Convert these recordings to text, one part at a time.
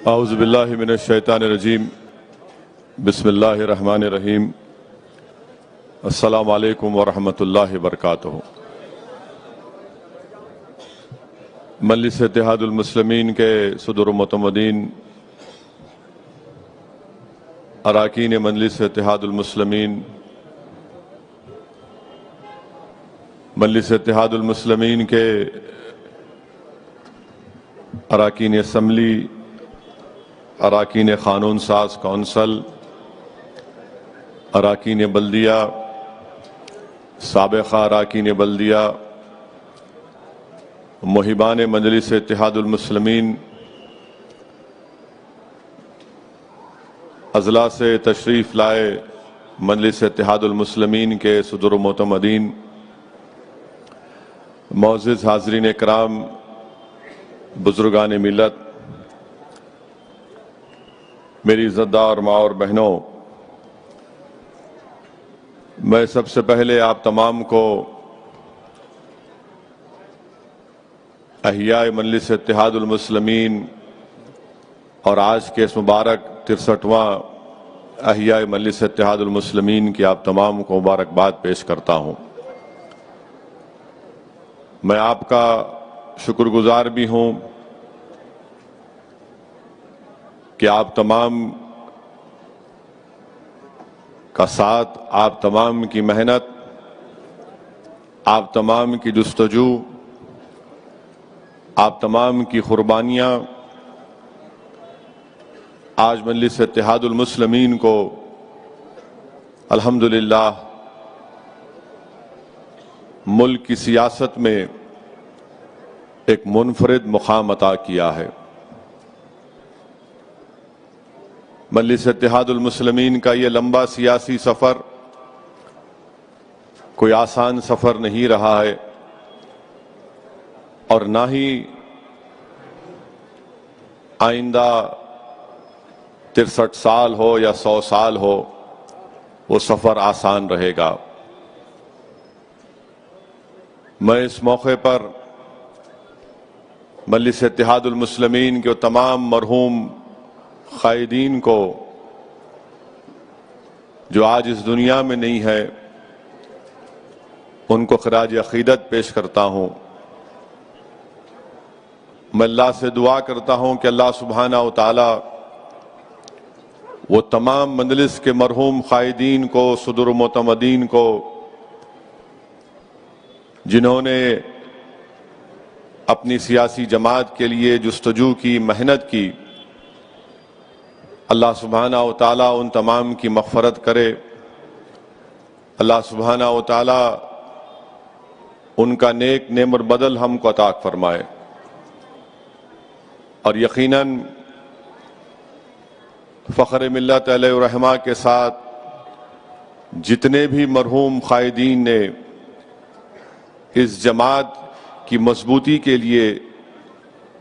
اعوذ باللہ من الشیطان الرجیم بسم اللہ الرحمن الرحیم السلام علیکم ورحمۃ اللہ وبرکاتہ۔ مجلس اتحاد المسلمین کے صدر و معتمدین، اراکین مجلس اتحاد المسلمین، مجلس اتحاد المسلمین کے اراکین اسمبلی، اراکین قانون ساز کونسل، اراکین بلدیہ، سابقہ اراکین بلدیہ، محبان مجلس اتحاد المسلمین، اضلاع سے تشریف لائے مجلس اتحاد المسلمین کے صدر و معتمدین، معزز حاضرین کرام، بزرگان ملت، میری عزتدار ماں اور بہنوں، میں سب سے پہلے آپ تمام کو احیاء مجلس اتحاد المسلمین اور آج کے اس مبارک 63واں احیاء مجلس اتحاد المسلمین کی آپ تمام کو مبارکباد پیش کرتا ہوں۔ میں آپ کا شکر گزار بھی ہوں کہ آپ تمام کا ساتھ، آپ تمام کی محنت، آپ تمام کی جستجو، آپ تمام کی قربانیاں آج مجلس اتحاد المسلمین کو الحمدللہ ملک کی سیاست میں ایک منفرد مقام عطا کیا ہے۔ مجلس اتحاد المسلمین کا یہ لمبا سیاسی سفر کوئی آسان سفر نہیں رہا ہے، اور نہ ہی آئندہ 63 سال ہو یا 100 سال ہو وہ سفر آسان رہے گا۔ میں اس موقع پر مجلس اتحاد المسلمین کے تمام مرحوم قائدین کو جو آج اس دنیا میں نہیں ہے، ان کو خراج عقیدت پیش کرتا ہوں۔ میں اللہ سے دعا کرتا ہوں کہ اللہ سبحانہ و تعالی وہ تمام مجلس کے مرحوم قائدین کو، صدر و معتمدین کو، جنہوں نے اپنی سیاسی جماعت کے لیے جستجو کی، محنت کی، اللہ سبحانہ و تعالیٰ ان تمام کی مغفرت کرے۔ اللہ سبحانہ و تعالیٰ ان کا نیک نعمت بدل ہم کو عطا فرمائے، اور یقیناً فخر ملت علیہ الرحمہ کے ساتھ جتنے بھی مرحوم قائدین نے اس جماعت کی مضبوطی کے لیے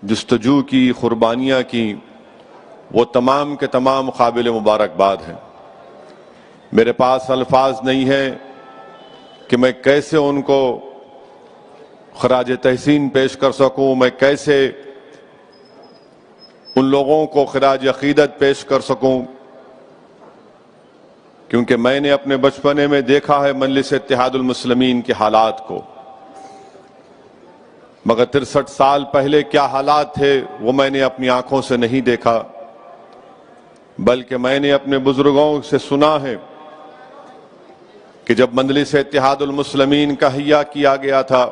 جستجو کی، قربانیاں کی، وہ تمام کے تمام قابل مبارکباد ہیں۔ میرے پاس الفاظ نہیں ہیں کہ میں کیسے ان کو خراج تحسین پیش کر سکوں، میں کیسے ان لوگوں کو خراج عقیدت پیش کر سکوں، کیونکہ میں نے اپنے بچپنے میں دیکھا ہے مجلس اتحاد المسلمین کے حالات کو، مگر 63 سال پہلے کیا حالات تھے وہ میں نے اپنی آنکھوں سے نہیں دیکھا، بلکہ میں نے اپنے بزرگوں سے سنا ہے کہ جب مجلس اتحاد المسلمین کا احیاء کیا گیا تھا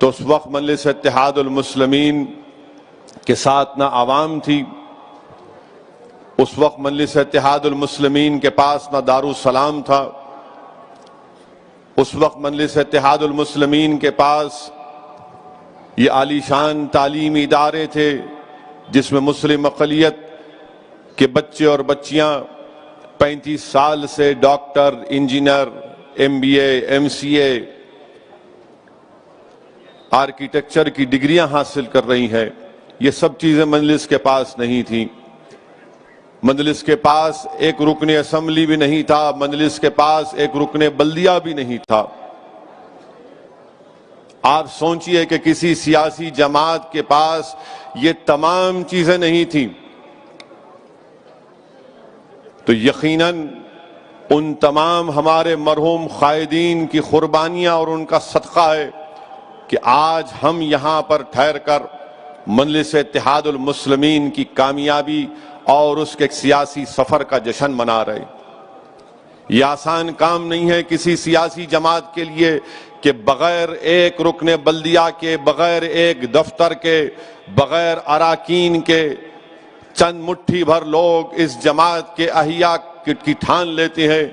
تو اس وقت مجلس اتحاد المسلمین کے ساتھ نہ عوام تھی، اس وقت مجلس اتحاد المسلمین کے پاس نہ دارالسلام تھا، اس وقت مجلس اتحاد المسلمین کے پاس یہ عالی شان تعلیمی ادارے تھے جس میں مسلم اقلیت کے بچے اور بچیاں 35 سال سے doctor, engineer, MBA، MCA، architecture کی ڈگریاں حاصل کر رہی ہیں۔ یہ سب چیزیں مجلس کے پاس نہیں تھیں۔ مجلس کے پاس ایک رکن اسمبلی بھی نہیں تھا، مجلس کے پاس ایک رکن بلدیہ بھی نہیں تھا۔ آپ سوچئے کہ کسی سیاسی جماعت کے پاس یہ تمام چیزیں نہیں تھیں تو یقیناً ان تمام ہمارے مرحوم قائدین کی قربانیاں اور ان کا صدقہ ہے کہ آج ہم یہاں پر ٹھہر کر مجلس اتحاد المسلمین کی کامیابی اور اس کے سیاسی سفر کا جشن منا رہے۔ یہ آسان کام نہیں ہے کسی سیاسی جماعت کے لیے کہ بغیر ایک رکن بلدیہ کے، بغیر ایک دفتر کے، بغیر اراکین کے چند مٹھی بھر لوگ اس جماعت کے احیاء کی ٹھان لیتے ہیں،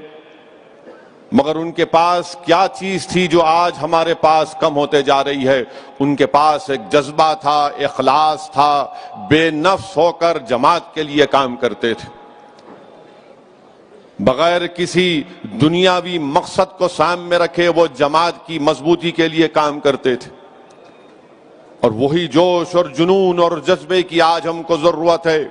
مگر ان کے پاس کیا چیز تھی جو آج ہمارے پاس کم ہوتے جا رہی ہے؟ ان کے پاس ایک جذبہ تھا، اخلاص تھا، بے نفس ہو کر جماعت کے لیے کام کرتے تھے، بغیر کسی دنیاوی مقصد کو سامنے رکھے وہ جماعت کی مضبوطی کے لیے کام کرتے تھے، اور وہی جوش اور جنون اور جذبے کی آج ہم کو ضرورت ہے۔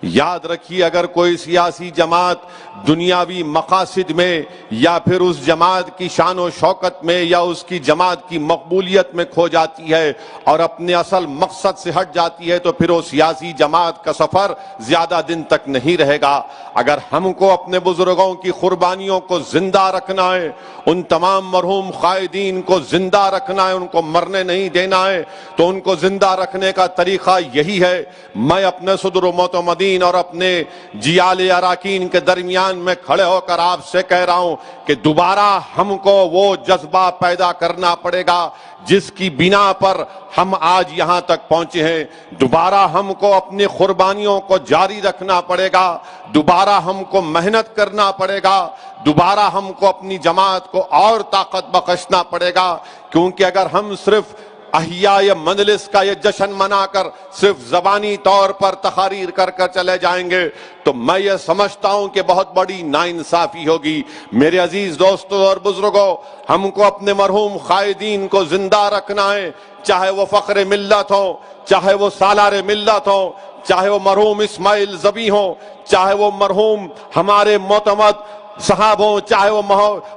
یاد رکھیے، اگر کوئی سیاسی جماعت دنیاوی مقاصد میں یا پھر اس جماعت کی شان و شوکت میں یا اس کی جماعت کی مقبولیت میں کھو جاتی ہے اور اپنے اصل مقصد سے ہٹ جاتی ہے تو پھر وہ سیاسی جماعت کا سفر زیادہ دن تک نہیں رہے گا۔ اگر ہم کو اپنے بزرگوں کی قربانیوں کو زندہ رکھنا ہے، ان تمام مرحوم قائدین کو زندہ رکھنا ہے، ان کو مرنے نہیں دینا ہے، تو ان کو زندہ رکھنے کا طریقہ یہی ہے۔ میں اپنے صدر و معتمدین اور اپنے جیال اراکین کے درمیان میں کھڑے ہو کر آپ سے کہہ رہا ہوں کہ دوبارہ ہم کو وہ جذبہ پیدا کرنا پڑے گا جس کی بنا پر ہم آج یہاں تک پہنچے ہیں۔ دوبارہ ہم کو اپنی قربانیوں کو جاری رکھنا پڑے گا، دوبارہ ہم کو محنت کرنا پڑے گا، دوبارہ ہم کو اپنی جماعت کو اور طاقت بخشنا پڑے گا، کیونکہ اگر ہم صرف احیاء مجلس کا یہ جشن منا کر صرف زبانی طور پر تقاریر کر کر چلے جائیں گے تو میں یہ سمجھتا ہوں کہ بہت بڑی ناانصافی ہوگی۔ میرے عزیز دوستوں اور بزرگوں، ہم کو اپنے مرحوم قائدین کو زندہ رکھنا ہے، چاہے وہ فخر ملت ہو، چاہے وہ سالار ملت ہو، چاہے وہ مرحوم اسماعیل ذبیح ہو، چاہے وہ مرحوم ہمارے معتمد صاحب ہوں، چاہے وہ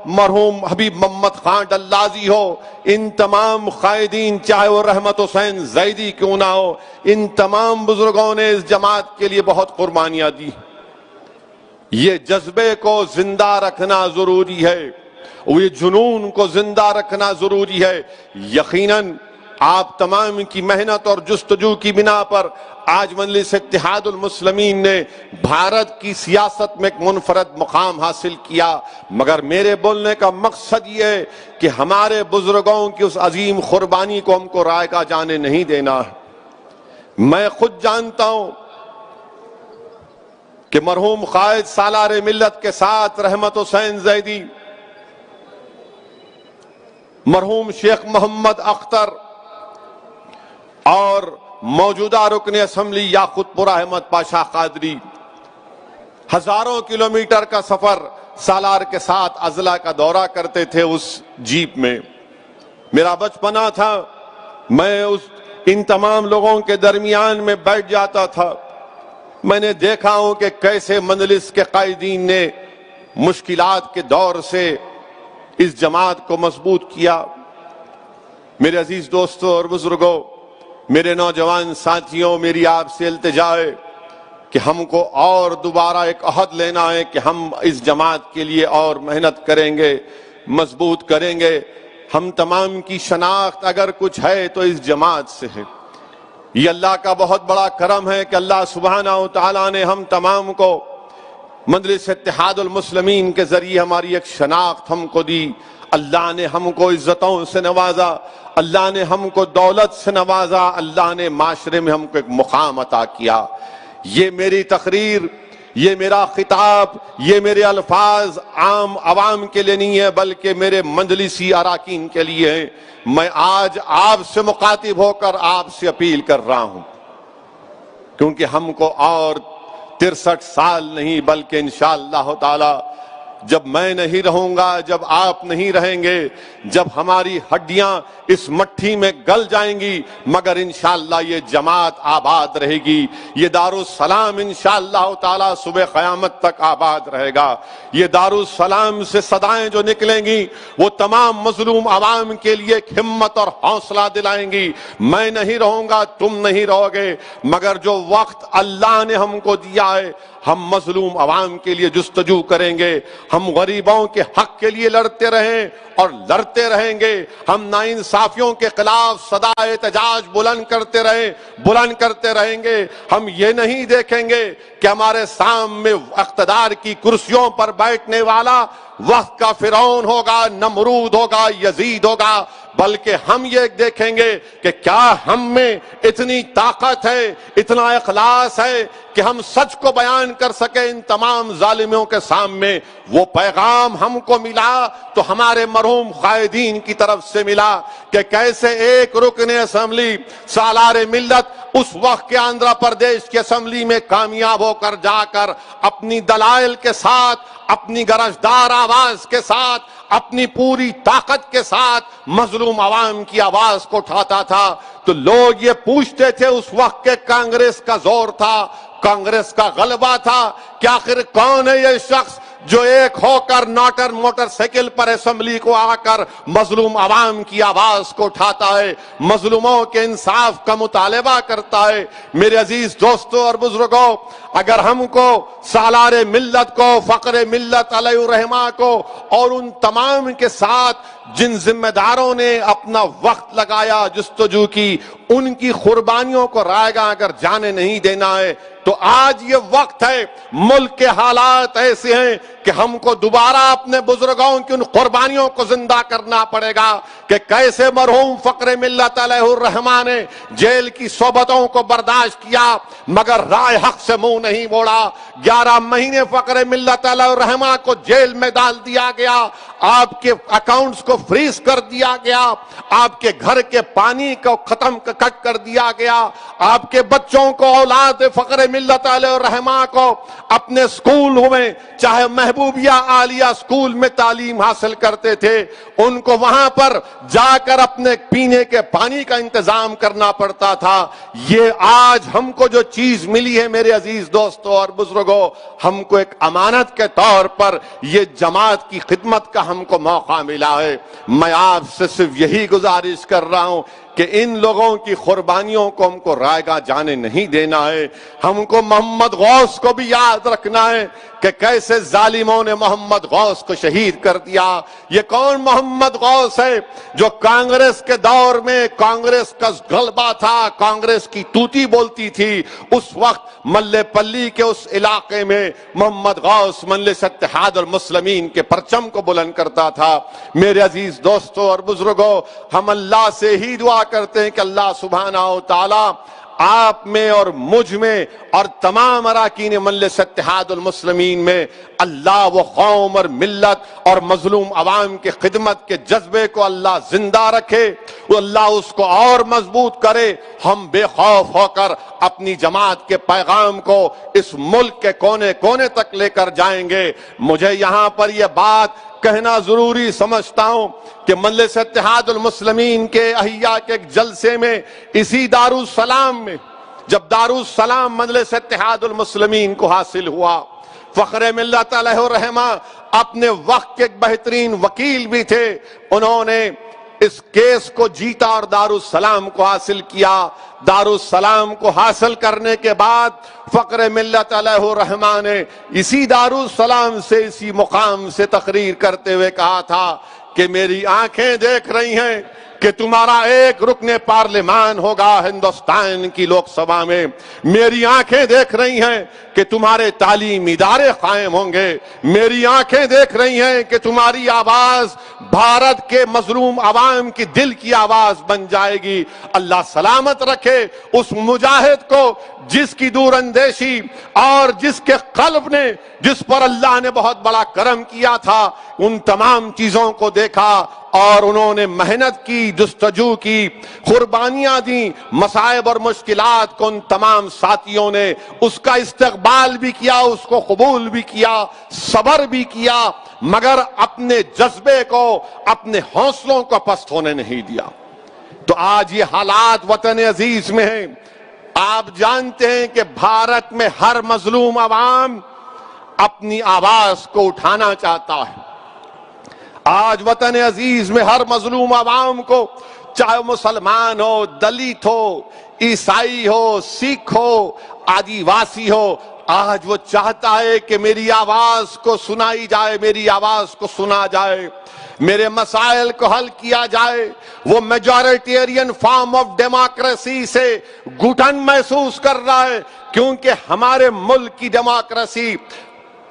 مرحوم حبیب محمد خان ڈلازی ہو، ان تمام قائدین، چاہے وہ رحمت حسین زیدی کیوں نہ ہو، ان تمام بزرگوں نے اس جماعت کے لیے بہت قربانیاں دی۔ یہ جذبے کو زندہ رکھنا ضروری ہے، یہ جنون کو زندہ رکھنا ضروری ہے۔ یقیناً آپ تمام کی محنت اور جستجو کی بنا پر آج مجلس اتحاد المسلمین نے بھارت کی سیاست میں ایک منفرد مقام حاصل کیا، مگر میرے بولنے کا مقصد یہ ہے کہ ہمارے بزرگوں کی اس عظیم قربانی کو ہم کو رائگاں جانے نہیں دینا ہے۔ میں خود جانتا ہوں کہ مرحوم قائد سالار ملت کے ساتھ رحمت حسین زیدی، مرحوم شیخ محمد اختر اور موجودہ رکن اسمبلی یاقوت پور احمد پاشا قادری ہزاروں کلومیٹر کا سفر سالار کے ساتھ اضلاع کا دورہ کرتے تھے اس جیپ میں۔ میرا بچپنا تھا، میں ان تمام لوگوں کے درمیان میں بیٹھ جاتا تھا۔ میں نے دیکھا ہوں کہ کیسے مجلس کے قائدین نے مشکلات کے دور سے اس جماعت کو مضبوط کیا۔ میرے عزیز دوستوں اور بزرگوں، میرے نوجوان ساتھیوں، میری آپ سے التجا ہے کہ ہم کو اور دوبارہ ایک عہد لینا ہے کہ ہم اس جماعت کے لیے اور محنت کریں گے، مضبوط کریں گے۔ ہم تمام کی شناخت اگر کچھ ہے تو اس جماعت سے ہے۔ یہ اللہ کا بہت بڑا کرم ہے کہ اللہ سبحانہ و تعالیٰ نے ہم تمام کو مجلس اتحاد المسلمین کے ذریعے ہماری ایک شناخت ہم کو دی۔ اللہ نے ہم کو عزتوں سے نوازا، اللہ نے ہم کو دولت سے نوازا، اللہ نے معاشرے میں ہم کو ایک مقام عطا کیا۔ یہ میری تقریر، یہ میرا خطاب، یہ میرے الفاظ عام عوام کے لیے نہیں ہے بلکہ میرے مجلسی اراکین کے لیے ہیں۔ میں آج آپ سے مخاطب ہو کر آپ سے اپیل کر رہا ہوں، کیونکہ ہم کو اور 63 سال نہیں بلکہ انشاءاللہ تعالی جب میں نہیں رہوں گا، جب آپ نہیں رہیں گے، جب ہماری ہڈیاں اس مٹھی میں گل جائیں گی، مگر انشاءاللہ یہ جماعت آباد رہے گی، یہ دارالسلام انشاءاللہ تعالی صبح قیامت تک آباد رہے گا۔ یہ دارالسلام سے صدائیں جو نکلیں گی وہ تمام مظلوم عوام کے لیے ایک ہمت اور حوصلہ دلائیں گی۔ میں نہیں رہوں گا، تم نہیں رہو گے، مگر جو وقت اللہ نے ہم کو دیا ہے ہم مظلوم عوام کے لیے جستجو کریں گے، ہم غریبوں کے حق کے لیے لڑتے رہیں اور لڑتے رہیں گے، ہم ناانصافیوں کے خلاف صدا احتجاج بلند کرتے رہیں گے۔ ہم یہ نہیں دیکھیں گے کہ ہمارے سامنے اقتدار کی کرسیوں پر بیٹھنے والا وقت کا فرعون ہوگا، نمرود ہوگا، یزید ہوگا، بلکہ ہم یہ دیکھیں گے کہ کیا ہم میں اتنی طاقت ہے، اتنا اخلاص ہے کہ ہم سچ کو بیان کر سکیں ان تمام ظالموں کے سامنے۔ وہ پیغام ہم کو ملا تو ہمارے مرحوم قائدین کی طرف سے ملا کہ کیسے ایک رکن اسمبلی سالار ملت اس وقت کے آندھرا پردیش کی اسمبلی میں کامیاب ہو کر جا کر اپنی دلائل کے ساتھ، اپنی گرجدار آواز کے ساتھ، اپنی پوری طاقت کے ساتھ مظلوم عوام کی آواز کو اٹھاتا تھا۔ تو لوگ یہ پوچھتے تھے اس وقت کے کانگریس کا زور تھا، کانگریس کا غلبہ تھا کہ آخر کون ہے یہ شخص جو ایک ہو کر موٹر سائیکل پر اسمبلی کو آ کر مظلوم عوام کی آواز کو اٹھاتا ہے، مظلوموں کے انصاف کا مطالبہ کرتا ہے۔ میرے عزیز دوستوں اور بزرگوں، اگر ہم کو سالار ملت کو، فخر ملت علیہ الرحمہ کو اور ان تمام کے ساتھ جن ذمہ داروں نے اپنا وقت لگایا، جستجو کی، ان کی قربانیوں کو رائے گاں اگر جانے نہیں دینا ہے تو آج یہ وقت ہے، ملک کے حالات ایسے ہیں کہ ہم کو دوبارہ اپنے بزرگوں کی ان قربانیوں کو زندہ کرنا پڑے گا کہ کیسے مرحوم فخر ملت علیہ الرحمہ نے جیل کی صحبتوں کو برداشت کیا مگر رائے حق سے منہ نہیں موڑا۔ 11 مہینے فخر ملت علیہ الرحمہ کو جیل میں ڈال دیا گیا، آپ کے اکاؤنٹس کو فریز کر دیا گیا، آپ کے گھر کے پانی کو کٹ کر دیا گیا، آپ کے بچوں کو، اولاد فخر ملت علیہ الرحمہ کو اپنے سکول میں، چاہے محبوبیہ عالیہ سکول میں تعلیم حاصل کرتے تھے، ان کو وہاں پر جا کر اپنے پینے کے پانی کا انتظام کرنا پڑتا تھا۔ یہ آج ہم کو جو چیز ملی ہے میرے عزیز دوستوں اور بزرگوں، ہم کو ایک امانت کے طور پر یہ جماعت کی خدمت کا ہم کو موقع ملا ہے۔ میں آپ سے صرف یہی گزارش کر رہا ہوں کہ ان لوگوں کی قربانیوں کو ہم کو رائے گاں جانے نہیں دینا ہے۔ ہم کو محمد غوث کو بھی یاد رکھنا ہے کہ کیسے ظالموں نے محمد غوث کو شہید کر دیا۔ یہ کون محمد غوث ہے جو کانگریس کے دور میں کانگریس کا غلبہ تھا، کانگریس کی توتی بولتی تھی، اس وقت ملے پلی کے اس علاقے میں محمد غوث مجلس اتحاد المسلمین کے پرچم کو بلند کرتا تھا۔ میرے عزیز دوستوں اور بزرگوں، ہم اللہ سے ہی دعا کرتے ہیں کہ اللہ سبحانہ و تعالی آپ میں اور مجھ میں اور تمام اراکین مجلس اتحاد المسلمین میں اللہ وہ قوم اور ملت اور مظلوم عوام کی خدمت کے جذبے کو اللہ زندہ رکھے، وہ اللہ اس کو اور مضبوط کرے۔ ہم بے خوف ہو کر اپنی جماعت کے پیغام کو اس ملک کے کونے کونے تک لے کر جائیں گے۔ مجھے یہاں پر یہ بات کہنا ضروری سمجھتا ہوں کہ مجلس اتحاد المسلمین کے احیاء کے ایک جلسے میں اسی دارالسلام میں، جب دارالسلام مجلس اتحاد المسلمین کو حاصل ہوا، فخر ملت علیہ الرحمہ اپنے وقت کے ایک بہترین وکیل بھی تھے، انہوں نے اس کیس کو جیتا اور دارالسلام کو حاصل کیا۔ دارالسلام کو حاصل کرنے کے بعد فخر ملت علیہ الرحمہ نے اسی دارالسلام سے، اسی مقام سے تقریر کرتے ہوئے کہا تھا کہ میری آنکھیں دیکھ رہی ہیں کہ تمہارا ایک رکن پارلیمان ہوگا ہندوستان کی لوک سبھا میں، میری آنکھیں دیکھ رہی ہیں کہ تمہارے تعلیمی ادارے قائم ہوں گے، میری آنکھیں دیکھ رہی ہیں کہ تمہاری آواز بھارت کے مظلوم عوام کی دل کی آواز بن جائے گی۔ اللہ سلامت رکھے اس مجاہد کو جس کی دور اندیشی اور جس کے قلب نے، جس پر اللہ نے بہت بڑا کرم کیا تھا، ان تمام چیزوں کو دیکھا اور انہوں نے محنت کی، جستجو کی، قربانیاں دیں، مصائب اور مشکلات کو ان تمام ساتھیوں نے اس کا استقبال بھی کیا، اس کو قبول بھی کیا، صبر بھی کیا، مگر اپنے جذبے کو، اپنے حوصلوں کو پست ہونے نہیں دیا۔ تو آج یہ حالات وطن عزیز میں ہیں۔ آپ جانتے ہیں کہ بھارت میں ہر مظلوم عوام اپنی آواز کو اٹھانا چاہتا ہے۔ آج وطن عزیز میں ہر مظلوم عوام کو، چاہے مسلمان ہو، دلت ہو، عیسائی ہو، سکھ ہو، آدیواسی ہو، آج وہ چاہتا ہے کہ میری آواز کو سنائی جائے، میری آواز کو سنا جائے، میرے مسائل کو حل کیا جائے۔ وہ میجورٹیرین فارم آف ڈیموکریسی سے گھٹن محسوس کر رہا ہے، کیونکہ ہمارے ملک کی ڈیموکریسی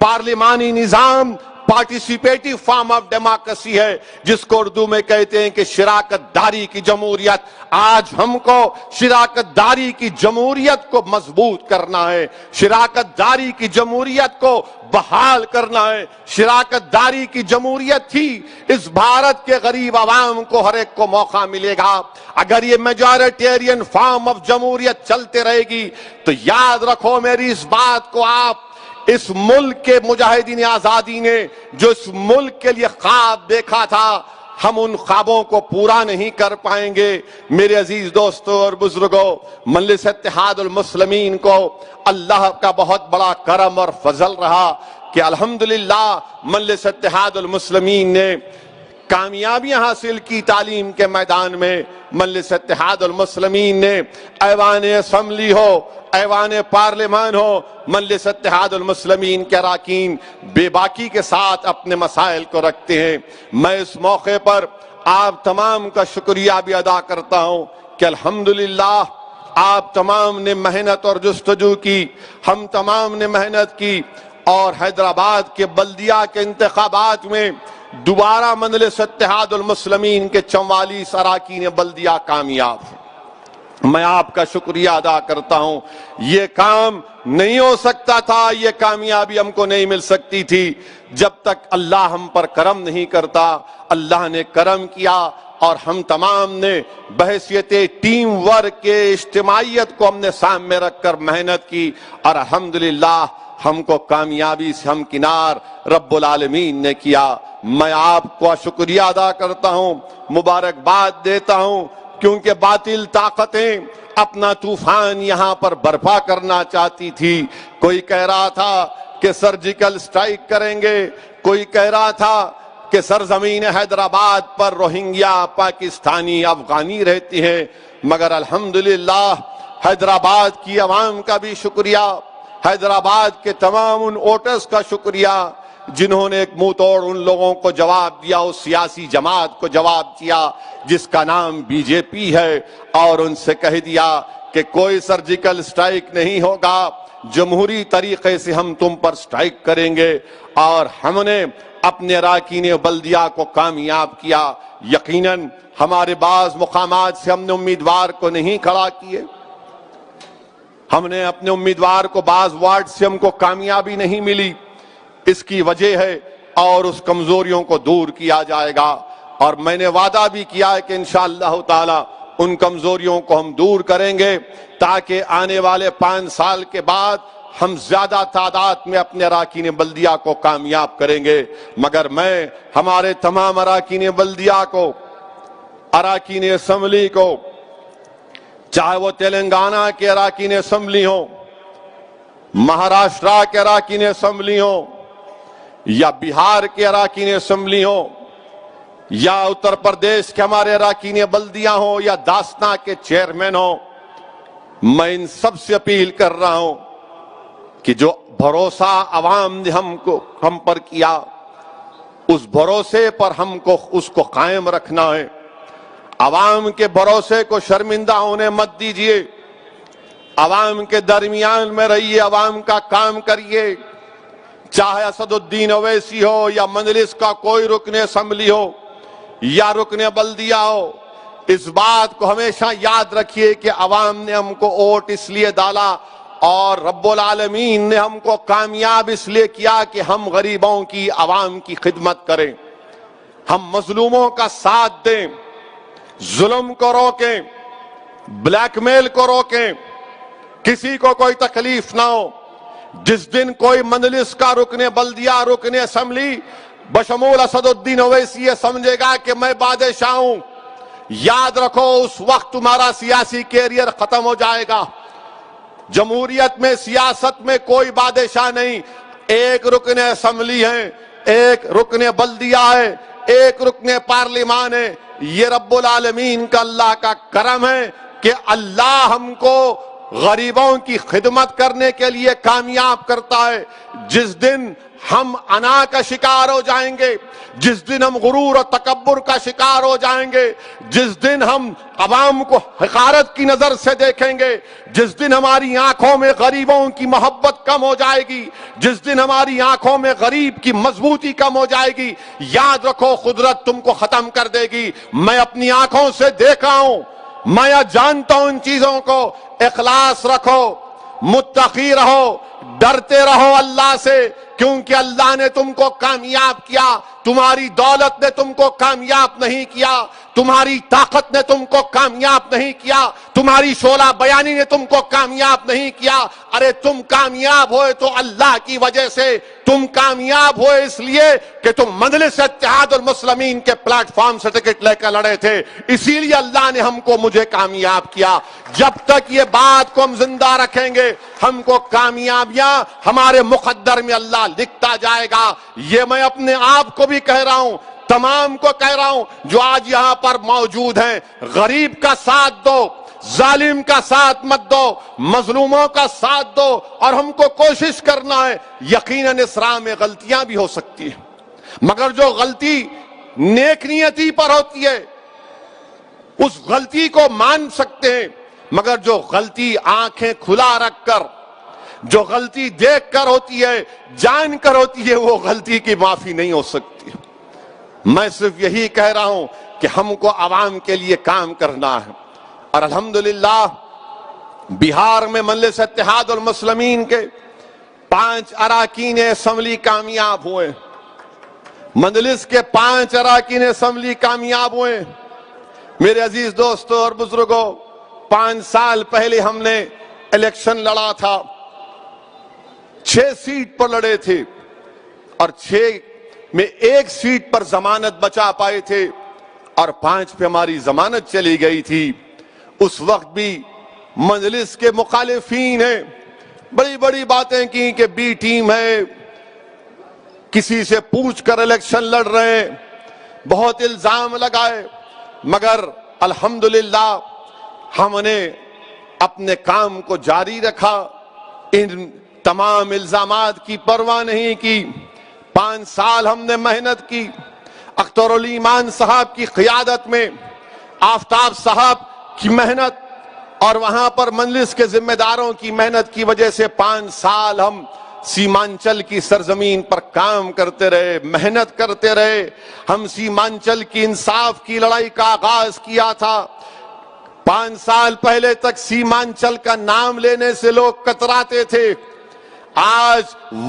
پارلیمانی نظام، پارٹیسپیٹیو فارم آف ڈیموکریسی ہے، جس کو اردو میں کہتے ہیں کہ شراکت داری کی جمہوریت۔ آج ہم کو شراکت داری کی جمہوریت کو مضبوط کرنا ہے، شراکت داری کی جمہوریت کو بحال کرنا ہے۔ شراکت داری کی جمہوریت ہی اس بھارت کے غریب عوام کو ہر ایک کو موقع ملے گا۔ اگر یہ میجورٹیرین فارم آف جمہوریت چلتے رہے گی تو یاد رکھو میری اس بات کو، آپ اس ملک کے مجاہدین آزادی نے جو اس ملک کے لیے خواب دیکھا تھا، ہم ان خوابوں کو پورا نہیں کر پائیں گے۔ میرے عزیز دوستوں اور بزرگوں، مجلس اتحاد المسلمین کو اللہ کا بہت بڑا کرم اور فضل رہا کہ الحمدللہ مجلس اتحاد المسلمین نے کامیابیاں حاصل کی تعلیم کے میدان میں۔ مجلس اتحاد المسلمین نے ایوان اسمبلی ہو، ایوان پارلیمان ہو، مجلس اتحاد المسلمین کے اراکین بے باکی کے ساتھ اپنے مسائل کو رکھتے ہیں۔ میں اس موقع پر آپ تمام کا شکریہ بھی ادا کرتا ہوں کہ الحمدللہ آپ تمام نے محنت اور جستجو کی، ہم تمام نے محنت کی، اور حیدرآباد کے بلدیہ کے انتخابات میں دوبارہ مجلس اتحاد المسلمین کے 44 اراکین بلدیہ کامیاب ہیں۔ میں آپ کا شکریہ ادا کرتا ہوں۔ یہ کام نہیں ہو سکتا تھا، یہ کامیابی ہم کو نہیں مل سکتی تھی جب تک اللہ ہم پر کرم نہیں کرتا۔ اللہ نے کرم کیا اور ہم تمام نے بحیثیت ٹیم ورک کے اجتماعیت کو ہم نے سامنے رکھ کر محنت کی، اور الحمدللہ ہم کو کامیابی سے ہمکنار رب العالمین نے کیا۔ میں آپ کو شکریہ ادا کرتا ہوں، مبارکباد دیتا ہوں، کیونکہ باطل طاقتیں اپنا طوفان یہاں پر برپا کرنا چاہتی تھی۔ کوئی کہہ رہا تھا کہ سرجیکل سٹرائک کریں گے، کوئی کہہ رہا تھا کہ سرزمین حیدرآباد پر روہنگیا پاکستانی افغانی رہتی ہیں، مگر الحمدللہ حیدرآباد کی عوام کا بھی شکریہ، حیدرآباد کے تمام ان ووٹرز کا شکریہ جنہوں نے ایک منہ توڑ ان لوگوں کو جواب دیا، اس سیاسی جماعت کو جواب دیا جس کا نام بی جے پی ہے، اور ان سے کہہ دیا کہ کوئی سرجیکل سٹرائک نہیں ہوگا، جمہوری طریقے سے ہم تم پر سٹرائک کریں گے۔ اور ہم نے اپنے اراکین بلدیہ کو کامیاب کیا۔ یقیناً ہمارے بعض مقامات سے ہم نے امیدوار کو نہیں کھڑا کیے، ہم نے اپنے امیدوار کو بعض وارڈ سے ہم کو کامیابی نہیں ملی، اس کی وجہ ہے، اور اس کمزوریوں کو دور کیا جائے گا۔ اور میں نے وعدہ بھی کیا ہے کہ انشاءاللہ تعالی ان کمزوریوں کو ہم دور کریں گے، تاکہ آنے والے 5 سال کے بعد ہم زیادہ تعداد میں اپنے اراکین بلدیہ کو کامیاب کریں گے۔ مگر میں ہمارے تمام اراکین بلدیہ کو، اراکین اسمبلی کو، چاہے وہ تلنگانہ کے اراکین اسمبلی ہوں، مہاراشٹر کے اراکین اسمبلی ہوں، یا بہار کے اراکین اسمبلی ہوں، یا اتر پردیش کے ہمارے اراکین بلدیہ ہوں، یا داسنا کے چیئرمین ہوں، میں ان سب سے اپیل کر رہا ہوں کہ جو بھروسہ عوام نے ہم پر کیا، اس بھروسے پر ہم کو اس کو قائم رکھنا ہے۔ عوام کے بھروسے کو شرمندہ ہونے مت دیجیے، عوام کے درمیان میں رہیے، عوام کا کام کریے، چاہے اسد الدین اویسی ہو، یا مجلس کا کوئی رکن اسمبلی ہو، یا رکن بلدیہ ہو۔ اس بات کو ہمیشہ یاد رکھیے کہ عوام نے ہم کو ووٹ اس لیے ڈالا، اور رب العالمین نے ہم کو کامیاب اس لیے کیا کہ ہم غریبوں کی، عوام کی خدمت کریں، ہم مظلوموں کا ساتھ دیں، ظلم کو روکیں، بلیک میل کو روکیں، کسی کو کوئی تکلیف نہ ہو۔ جس دن کوئی مجلس کا رکن بلدیہ، رکن اسمبلی بشمول اسد الدین اویسی یہ سمجھے گا کہ میں بادشاہ ہوں، یاد رکھو اس وقت تمہارا سیاسی کیریئر ختم ہو جائے گا۔ جمہوریت میں، سیاست میں کوئی بادشاہ نہیں، ایک رکن اسمبلی ہے، ایک رکن بلدیہ ہے، ایک رکن پارلیمان ہے۔ یہ رب العالمین کا اللہ کا کرم ہے کہ اللہ ہم کو غریبوں کی خدمت کرنے کے لیے کامیاب کرتا ہے۔ جس دن ہم انا کا شکار ہو جائیں گے، جس دن ہم غرور اور تکبر کا شکار ہو جائیں گے، جس دن ہم عوام کو حقارت کی نظر سے دیکھیں گے، جس دن ہماری آنکھوں میں غریبوں کی محبت کم ہو جائے گی، جس دن ہماری آنکھوں میں غریب کی مضبوطی کم ہو جائے گی، یاد رکھو قدرت تم کو ختم کر دے گی۔ میں اپنی آنکھوں سے دیکھا ہوں، میں جانتا ہوں ان چیزوں کو۔ اخلاص رکھو، متقی رہو، ڈرتے رہو اللہ سے، کیونکہ اللہ نے تم کو کامیاب کیا۔ تمہاری دولت نے تم کو کامیاب نہیں کیا، تمہاری طاقت نے تم کو کامیاب نہیں کیا، تمہاری شعلہ بیانی نے تم کو کامیاب نہیں کیا۔ ارے تم کامیاب ہوئے تو اللہ کی وجہ سے، تم کامیاب ہوئے اس لیے کہ تم مجلس اتحاد المسلمین کے پلیٹ فارم سے ٹکٹ لے کر لڑے تھے، اسی لیے اللہ نے مجھے کامیاب کیا۔ جب تک یہ بات کو ہم زندہ رکھیں گے، ہم کو کامیابیاں ہمارے مقدر میں اللہ لکھتا جائے گا۔ یہ میں اپنے آپ کو بھی کہہ رہا ہوں، تمام کو کہہ رہا ہوں جو آج یہاں پر موجود ہیں، غریب کا ساتھ دو، ظالم کا ساتھ مت دو، مظلوموں کا ساتھ دو، اور ہم کو کوشش کرنا ہے۔ یقیناً اس راہ میں غلطیاں بھی ہو سکتی ہیں، مگر جو غلطی نیک نیتی پر ہوتی ہے اس غلطی کو مان سکتے ہیں، مگر جو غلطی آنکھیں کھلا رکھ کر، جو غلطی دیکھ کر ہوتی ہے، جان کر ہوتی ہے، وہ غلطی کی معافی نہیں ہو سکتی۔ میں صرف یہی کہہ رہا ہوں کہ ہم کو عوام کے لیے کام کرنا ہے، اور الحمدللہ بہار میں مجلس اتحاد المسلمین کے 5 اراکین اسمبلی کامیاب ہوئے، مجلس کے 5 اراکین اسمبلی کامیاب ہوئے۔ میرے عزیز دوستوں اور بزرگوں، 5 سال پہلے ہم نے الیکشن لڑا تھا، 6 سیٹ پر لڑے تھے، اور 6 میں 1 سیٹ پر ضمانت بچا پائے تھے، اور 5 پہ ہماری ضمانت چلی گئی تھی۔ اس وقت بھی مجلس کے مخالفین ہیں، بڑی بڑی باتیں کی کہ بی ٹیم ہے، کسی سے پوچھ کر الیکشن لڑ رہے ہیں، بہت الزام لگائے، مگر الحمدللہ ہم نے اپنے کام کو جاری رکھا، ان تمام الزامات کی پرواہ نہیں کی۔ 5 سال ہم نے محنت کی، اختر علی ایمان صاحب کی قیادت میں، آفتاب صاحب کی محنت اور وہاں پر مجلس کے ذمہ داروں کی محنت کی وجہ سے 5 سال ہم سیمانچل کی سرزمین پر کام کرتے رہے، محنت کرتے رہے۔ ہم سیمانچل کی انصاف کی لڑائی کا آغاز کیا تھا۔ 5 سال پہلے تک سیمانچل کا نام لینے سے لوگ کتراتے تھے، آج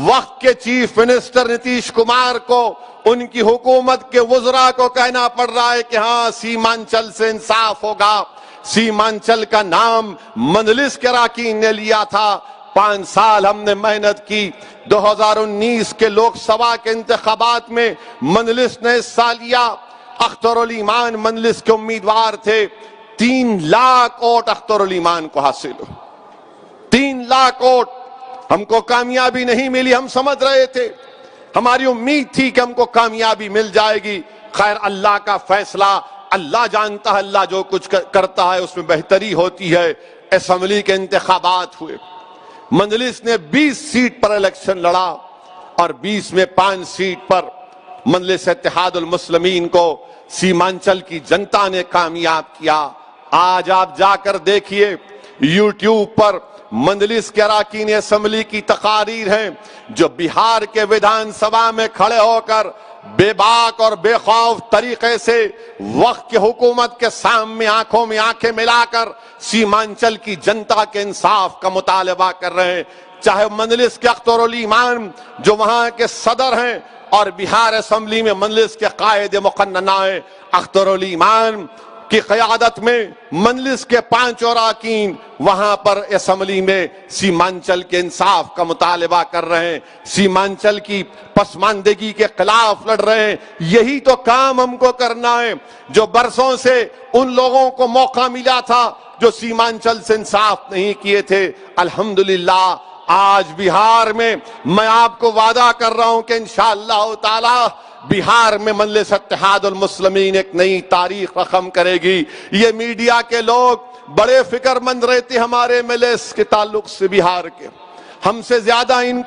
وقت کے چیف منسٹر نتیش کمار کو، ان کی حکومت کے وزراء کو کہنا پڑ رہا ہے کہ ہاں سیمانچل سے انصاف ہوگا۔ سیمانچل کا نام مجلس کے اراکین نے لیا تھا۔ 5 سال ہم نے محنت کی۔ 2019 کے لوک سبھا کے انتخابات میں مجلس نے حصہ لیا، اختر علی ایمان مجلس کے امیدوار تھے، 3 لاکھ ووٹ اختر علی ایمان کو حاصل ہو، 3 لاکھ ووٹ۔ ہم کو کامیابی نہیں ملی، ہم سمجھ رہے تھے، ہماری امید تھی کہ ہم کو کامیابی مل جائے گی۔ خیر اللہ کا فیصلہ، اللہ جانتا ہے، اللہ جو کچھ کرتا ہے اس میں بہتری ہوتی ہے۔ اسمبلی کے انتخابات ہوئے، مجلس نے 20 سیٹ پر الیکشن لڑا، اور 20 میں 5 سیٹ پر مجلس اتحاد المسلمین کو سیمانچل کی جنتا نے کامیاب کیا۔ آج آپ جا کر دیکھیے یوٹیوب پر مجلس کے اراکین اسمبلی کی تقاریر ہیں جو بہار کے ودھان سبھا میں کھڑے ہو کر بے باک اور بے خوف طریقے سے وقت کی حکومت کے سامنے آنکھوں میں آنکھیں ملا کر سیمانچل کی جنتا کے انصاف کا مطالبہ کر رہے ہیں۔ چاہے مجلس کے اختر علی ایمان جو وہاں کے صدر ہیں اور بہار اسمبلی میں مجلس کے قائد مقننہ اختر الایمان کی قیادت میں مجلس کے 5 اراکین وہاں پر اسمبلی میں سیمانچل کے انصاف کا مطالبہ کر رہے ہیں، سیمانچل کی پسماندگی کے خلاف لڑ رہے ہیں۔ یہی تو کام ہم کو کرنا ہے جو برسوں سے ان لوگوں کو موقع ملا تھا جو سیمانچل سے انصاف نہیں کیے تھے۔ الحمدللہ آج بہار میں میں آپ کو وعدہ کر رہا ہوں کہ انشاءاللہ تعالی بہار میں مجلس اتحاد المسلمین ایک نئی تاریخ رقم کرے گی۔ یہ میڈیا کے لوگ بڑے فکر مند رہتے ہمارے ایم ایل اے کے تعلق سے، بہار کے ہم سے زیادہ ان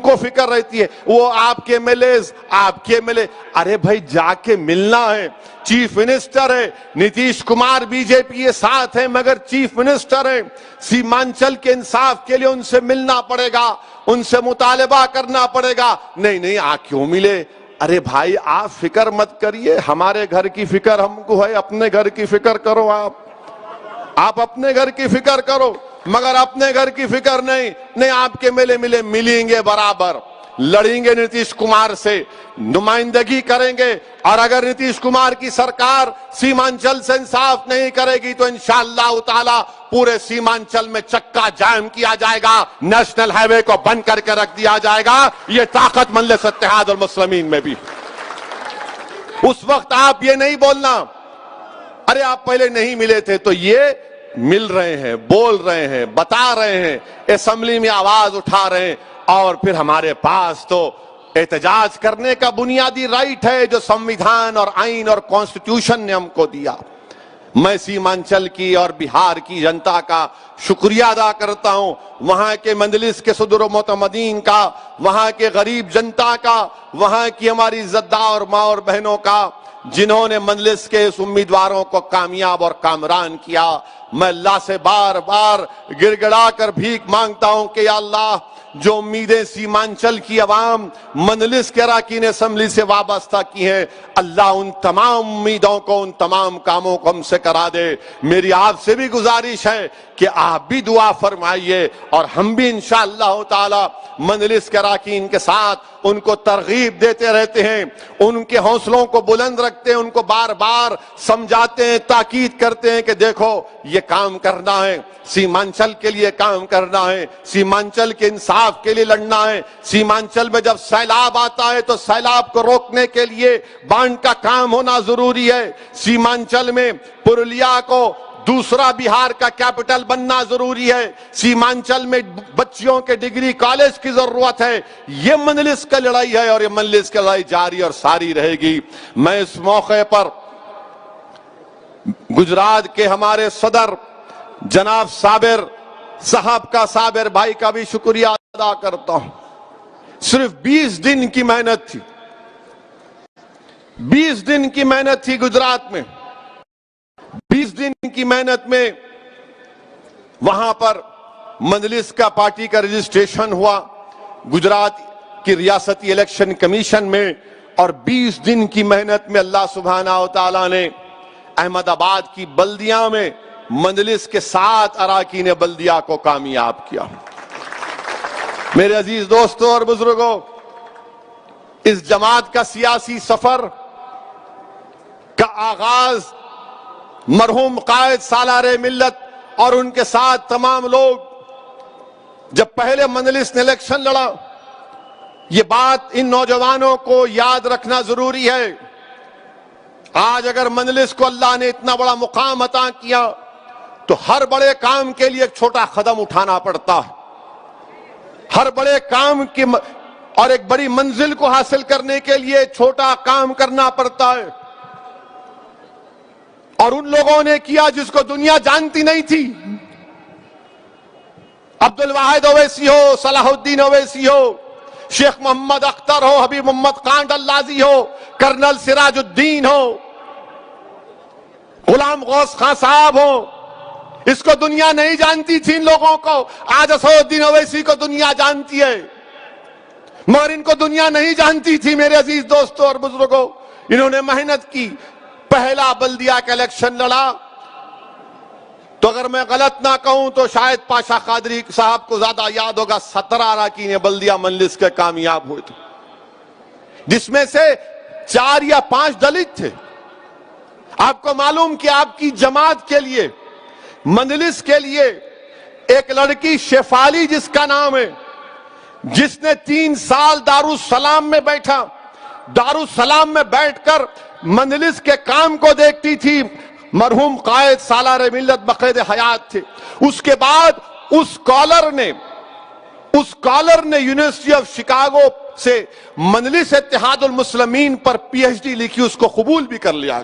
کو فکر رہتی ہے۔ وہ آپ کے ایم ایل اے، آپ کے ایم ایل اے، ارے بھائی جا کے ملنا ہے۔ چیف منسٹر ہے نتیش کمار، بی جے پی کے ساتھ ہیں مگر چیف منسٹر ہیں۔ سیمانچل کے انصاف کے لیے ان سے ملنا پڑے گا، ان سے مطالبہ کرنا پڑے گا۔ نہیں آپ کیوں ملے؟ ارے بھائی آپ فکر مت کریے، ہمارے گھر کی فکر ہم کو ہے، اپنے گھر کی فکر کرو۔ آپ اپنے گھر کی فکر کرو، مگر اپنے گھر کی فکر نہیں آپ کے ملیں گے، برابر لڑیں گے نتیش کمار سے، نمائندگی کریں گے۔ اور اگر نتیش کمار کی سرکار سیمانچل سے انصاف نہیں کرے گی تو انشاءاللہ تعالی پورے سیمانچل میں چکا جام کیا جائے گا، نیشنل ہائی وے کو بند کر کے رکھ دیا جائے گا۔ یہ طاقت مجلس اتحاد المسلمین میں بھی۔ اس وقت آپ یہ نہیں بولنا ارے آپ پہلے نہیں ملے تھے، تو یہ مل رہے ہیں، بول رہے ہیں، بتا رہے ہیں، اسمبلی میں آواز اٹھا رہے ہیں، اور پھر ہمارے پاس تو احتجاج کرنے کا بنیادی رائٹ ہے جو سمویدھان اور آئین اور کانسٹیٹیوشن نے ہم کو دیا۔ میں سیمانچل کی اور بہار کی جنتا کا شکریہ ادا کرتا ہوں، وہاں کے مجلس کے صدر و معتمدین کا، وہاں کے غریب جنتا کا، وہاں کی ہماری عزتدار ماں اور بہنوں کا، جنہوں نے مجلس کے اس امیدواروں کو کامیاب اور کامران کیا۔ میں اللہ سے بار بار گڑ گڑا کر بھیک مانگتا ہوں کہ یا اللہ جو امیدیں سیمانچل کی عوام مجلس کے اراکین اسمبلی سے وابستہ کی ہیں، اللہ ان تمام امیدوں کو، ان تمام کاموں کو ہم سے کرا دے۔ میری آپ سے بھی گزارش ہے کہ آپ بھی دعا فرمائیے، اور ہم بھی انشاءاللہ تعالی مجلس کے اراکین کے ساتھ ان کو ترغیب دیتے رہتے ہیں، ان کے حوصلوں کو بلند رکھتے ہیں، ان کو بار بار سمجھاتے ہیں، تاکید کرتے ہیں کہ دیکھو یہ کام کرنا ہے، سیمانچل کے لیے کام کرنا ہے، سیمانچل کے انصاف کے لیے لڑنا ہے۔ سیمانچل میں جب سیلاب آتا ہے تو سیلاب کو روکنے کے لیے باندھ کا کام ہونا ضروری ہے۔ سیمانچل میں پرولیا کو دوسرا بہار کا کیپٹل بننا ضروری ہے۔ سیمانچل میں بچیوں کے ڈگری کالج کی ضرورت ہے۔ یہ مجلس کا لڑائی ہے، اور یہ مجلس کی لڑائی جاری اور ساری رہے گی۔ میں اس موقع پر گجرات کے ہمارے صدر جناب صابر بھائی کا بھی شکریہ ادا کرتا ہوں۔ صرف 20 دن کی محنت تھی، 20 دن کی محنت تھی گجرات میں۔ 20 دن کی محنت میں وہاں پر مجلس کا پارٹی کا رجسٹریشن ہوا گجرات کی ریاستی الیکشن کمیشن میں، اور 20 دن کی محنت میں اللہ سبحانہ و تعالیٰ نے احمد آباد کی بلدیاں میں مجلس کے 7 اراکین بلدیہ کو کامیاب کیا۔ میرے عزیز دوستوں اور بزرگوں، اس جماعت کا سیاسی سفر کا آغاز مرحوم قائد سالار ملت اور ان کے ساتھ تمام لوگ جب پہلے مجلس نے الیکشن لڑا، یہ بات ان نوجوانوں کو یاد رکھنا ضروری ہے۔ آج اگر مجلس کو اللہ نے اتنا بڑا مقام عطا کیا تو ہر بڑے کام کے لیے ایک چھوٹا قدم اٹھانا پڑتا ہے۔ ہر بڑے کام کی اور ایک بڑی منزل کو حاصل کرنے کے لیے چھوٹا کام کرنا پڑتا ہے، اور ان لوگوں نے کیا جس کو دنیا جانتی نہیں تھی۔ عبد الواحد اویسی ہو، صلاح الدین اویسی ہو، شیخ محمد اختر ہو، حبیب محمد کانڈ اللازی ہو، کرنل سراج الدین ہو، غلام غوث خان صاحب ہو، اس کو دنیا نہیں جانتی تھی ان لوگوں کو۔ آج اسد الدین اویسی کو دنیا جانتی ہے، مگر ان کو دنیا نہیں جانتی تھی۔ میرے عزیز دوستوں اور بزرگوں، انہوں نے محنت کی، پہلا بلدیہ کا الیکشن لڑا، تو اگر میں غلط نہ کہوں تو شاید پاشا قادری صاحب کو زیادہ یاد ہوگا، 17 اراکین بلدیہ مجلس کے کامیاب ہوئے تھے۔ جس میں سے 4 یا 5 دلت تھے. آپ کو معلوم کہ آپ کی جماعت کے لیے، مجلس کے لیے ایک لڑکی شیفالی جس کا نام ہے، جس نے 3 سال دارالسلام میں بیٹھا، دارالسلام میں بیٹھ کر مجلس کے کام کو دیکھتی تھی. مرحوم قائد سالار ملت بقید حیات تھے. اس کے بعد اس اسکالر نے یونیورسٹی آف شکاگو سے مجلس اتحاد المسلمین پر پی ایچ ڈی لکھی، اس کو قبول بھی کر لیا.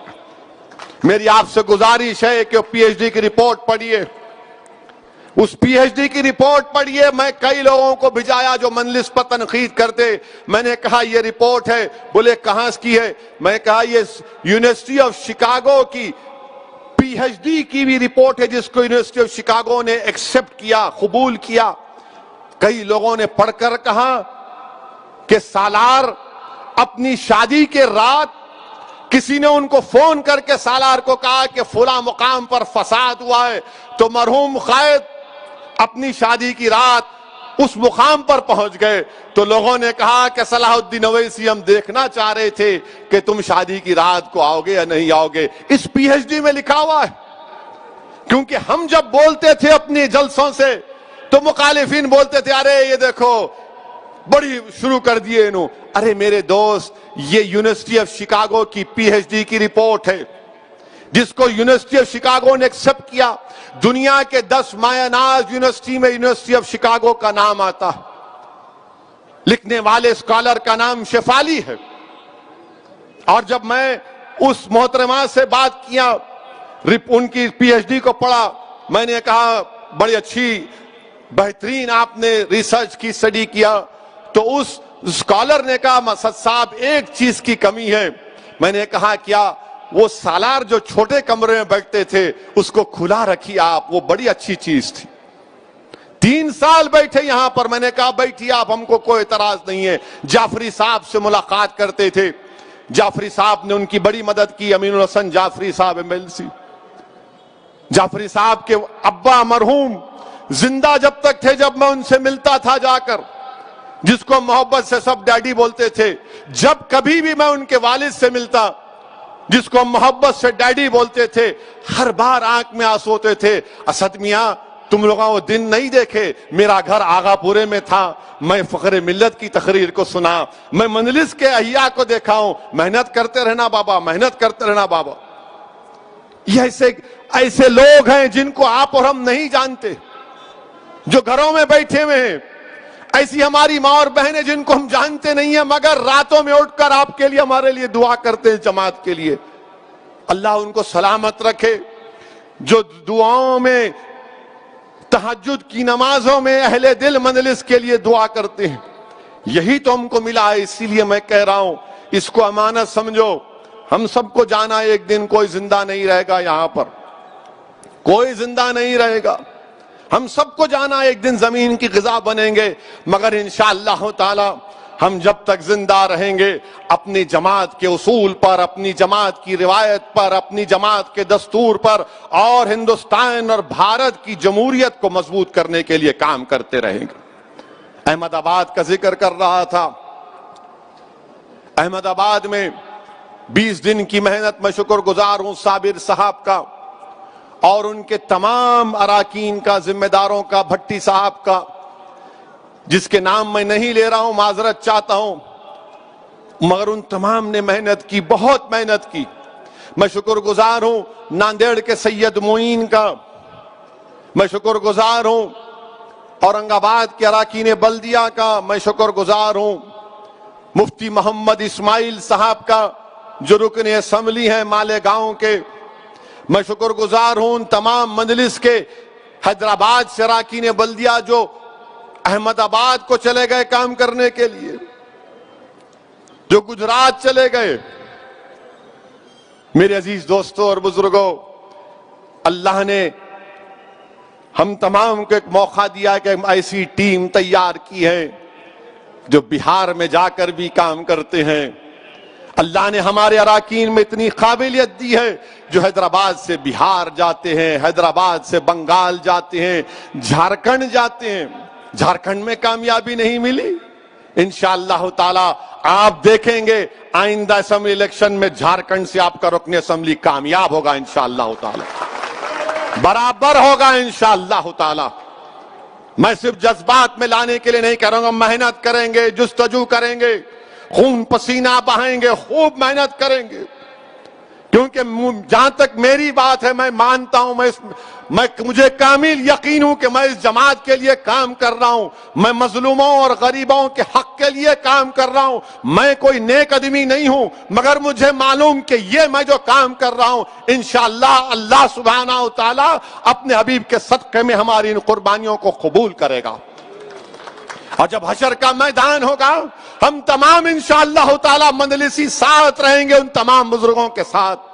میری آپ سے گزارش ہے کہ پی ایچ ڈی کی رپورٹ پڑھیے، اس پی ایچ ڈی کی رپورٹ پڑھیے. میں کئی لوگوں کو بھجایا جو مجلس پر تنقید کرتے. میں نے کہا یہ رپورٹ ہے. بولے کہاں کی ہے؟ میں نے کہا یہ یونیورسٹی آف شکاگو کی پی ایچ ڈی کی بھی رپورٹ ہے، جس کو یونیورسٹی آف شکاگو نے ایکسپٹ کیا، قبول کیا. کئی لوگوں نے پڑھ کر کہا کہ سالار اپنی شادی کے رات کسی نے ان کو فون کر کے سالار کو کہا کہ فلاں مقام پر فساد ہوا ہے، تو مرحوم قائد اپنی شادی کی رات اس مقام پر پہنچ گئے. تو لوگوں نے کہا کہ صلاح الدین اویسی ہم دیکھنا چاہ رہے تھے کہ تم شادی کی رات کو آؤ گے یا نہیں آؤ گے. اس پی ایچ ڈی میں لکھا ہوا ہے. کیونکہ ہم جب بولتے تھے اپنے جلسوں سے تو مخالفین بولتے تھے ارے یہ دیکھو بڑی شروع کر دیے انہوں. ارے میرے دوست، یہ یونیورسٹی آف شکاگو کی پی ایچ ڈی کی رپورٹ ہے، جس کو یونیورسٹی آف شکاگو نے ایکسپٹ کیا. دنیا کے 10 مایہ ناز یونیورسٹی میں یونیورسٹی آف شکاگو کا نام آتا. لکھنے والے اسکالر کا نام شیفالی ہے. اور جب میں اس محترمہ سے بات کیا، ان کی پی ایچ ڈی کو پڑھا، میں نے کہا بڑی اچھی بہترین آپ نے ریسرچ کی، اسٹڈی کیا. تو اس اسکالر نے کہا مسعد صاحب ایک چیز کی کمی ہے. میں نے کہا کیا؟ وہ سالار جو چھوٹے کمرے میں بیٹھتے تھے اس کو کھلا رکھیے آپ، وہ بڑی اچھی چیز تھی. 3 سال بیٹھے یہاں پر. میں نے کہا بیٹھیے آپ، ہم کو کوئی اعتراض نہیں ہے. جعفری صاحب سے ملاقات کرتے تھے، جعفری صاحب نے ان کی بڑی مدد کی. امین الحسن جعفری صاحب MLC. جعفری صاحب کے ابا مرحوم زندہ جب تک تھے، جب میں ان سے ملتا تھا جا کر، جس کو محبت سے سب ڈیڈی بولتے تھے، جب کبھی بھی میں ان کے والد سے ملتا، جس کو محبت سے ڈیڈی بولتے تھے، ہر بار آنکھ میں آنسو ہوتے تھے. اسد میاں تم لوگوں وہ دن نہیں دیکھے، میرا گھر آغا پورے میں تھا، میں فخر ملت کی تقریر کو سنا، میں مجلس کے احیاء کو دیکھا ہوں. محنت کرتے رہنا بابا، محنت کرتے رہنا بابا. یہ ایسے لوگ ہیں جن کو آپ اور ہم نہیں جانتے، جو گھروں میں بیٹھے ہوئے ہیں. ایسی ہماری ماں اور بہنیں جن کو ہم جانتے نہیں ہیں، مگر راتوں میں اٹھ کر آپ کے لیے، ہمارے لیے دعا کرتے ہیں، جماعت کے لیے. اللہ ان کو سلامت رکھے. جو دعاؤں میں، تہجد کی نمازوں میں اہل دل مجلس کے لیے دعا کرتے ہیں، یہی تو ہم کو ملا ہے. اسی لیے میں کہہ رہا ہوں اس کو امانت سمجھو. ہم سب کو جانا ہے، ایک دن کوئی زندہ نہیں رہے گا یہاں پر، کوئی زندہ نہیں رہے گا. ہم سب کو جانا ہے، ایک دن زمین کی غذا بنیں گے. مگر انشاءاللہ تعالی ہم جب تک زندہ رہیں گے، اپنی جماعت کے اصول پر، اپنی جماعت کی روایت پر، اپنی جماعت کے دستور پر، اور ہندوستان اور بھارت کی جمہوریت کو مضبوط کرنے کے لیے کام کرتے رہیں گے. احمد آباد کا ذکر کر رہا تھا. احمد آباد میں 20 دن کی محنت، میں شکر گزار ہوں صابر صاحب کا اور ان کے تمام اراکین کا، ذمہ داروں کا، بھٹی صاحب کا، جس کے نام میں نہیں لے رہا ہوں، معذرت چاہتا ہوں، مگر ان تمام نے محنت کی، بہت محنت کی. میں شکر گزار ہوں ناندیڑ کے سید معین کا، میں شکر گزار ہوں اورنگ آباد کے اراکین بلدیہ کا، میں شکر گزار ہوں مفتی محمد اسماعیل صاحب کا جو رکن اسمبلی ہیں مالیگاؤں کے. میں شکر گزار ہوں ان تمام مجلس کے، حیدرآباد سے اراکین بلدیہ جو احمد آباد کو چلے گئے کام کرنے کے لیے، جو گجرات چلے گئے. میرے عزیز دوستوں اور بزرگوں، اللہ نے ہم تمام کو ایک موقع دیا کہ ایسی ٹیم تیار کی ہے جو بہار میں جا کر بھی کام کرتے ہیں. اللہ نے ہمارے اراکین میں اتنی قابلیت دی ہے جو حیدرآباد سے بہار جاتے ہیں، حیدرآباد سے بنگال جاتے ہیں، جھارکھنڈ جاتے ہیں. جھارکھنڈ میں کامیابی نہیں ملی، انشاءاللہ تعالی آپ دیکھیں گے آئندہ اسمبلی الیکشن میں جھارکھنڈ سے آپ کا رکن اسمبلی کامیاب ہوگا انشاءاللہ تعالی، برابر ہوگا انشاءاللہ تعالی۔ میں صرف جذبات میں لانے کے لیے نہیں کہہ رہا ہوں، محنت کریں گے، جستجو کریں گے، خون پسینہ بہائیں گے، خوب محنت کریں گے، کیونکہ جہاں تک میری بات ہے میں مانتا ہوں، مجھے کامل یقین ہوں کہ میں اس جماعت کے لیے کام کر رہا ہوں، میں مظلوموں اور غریبوں کے حق کے لیے کام کر رہا ہوں، میں کوئی نیک آدمی نہیں ہوں، مگر مجھے معلوم کہ یہ میں جو کام کر رہا ہوں انشاءاللہ اللہ سبحانہ و تعالی اپنے حبیب کے صدقے میں ہماری ان قربانیوں کو قبول کرے گا۔ اور جب حشر کا میدان ہوگا ہم تمام انشاءاللہ تعالی مجلسی ساتھ رہیں گے ان تمام بزرگوں کے ساتھ۔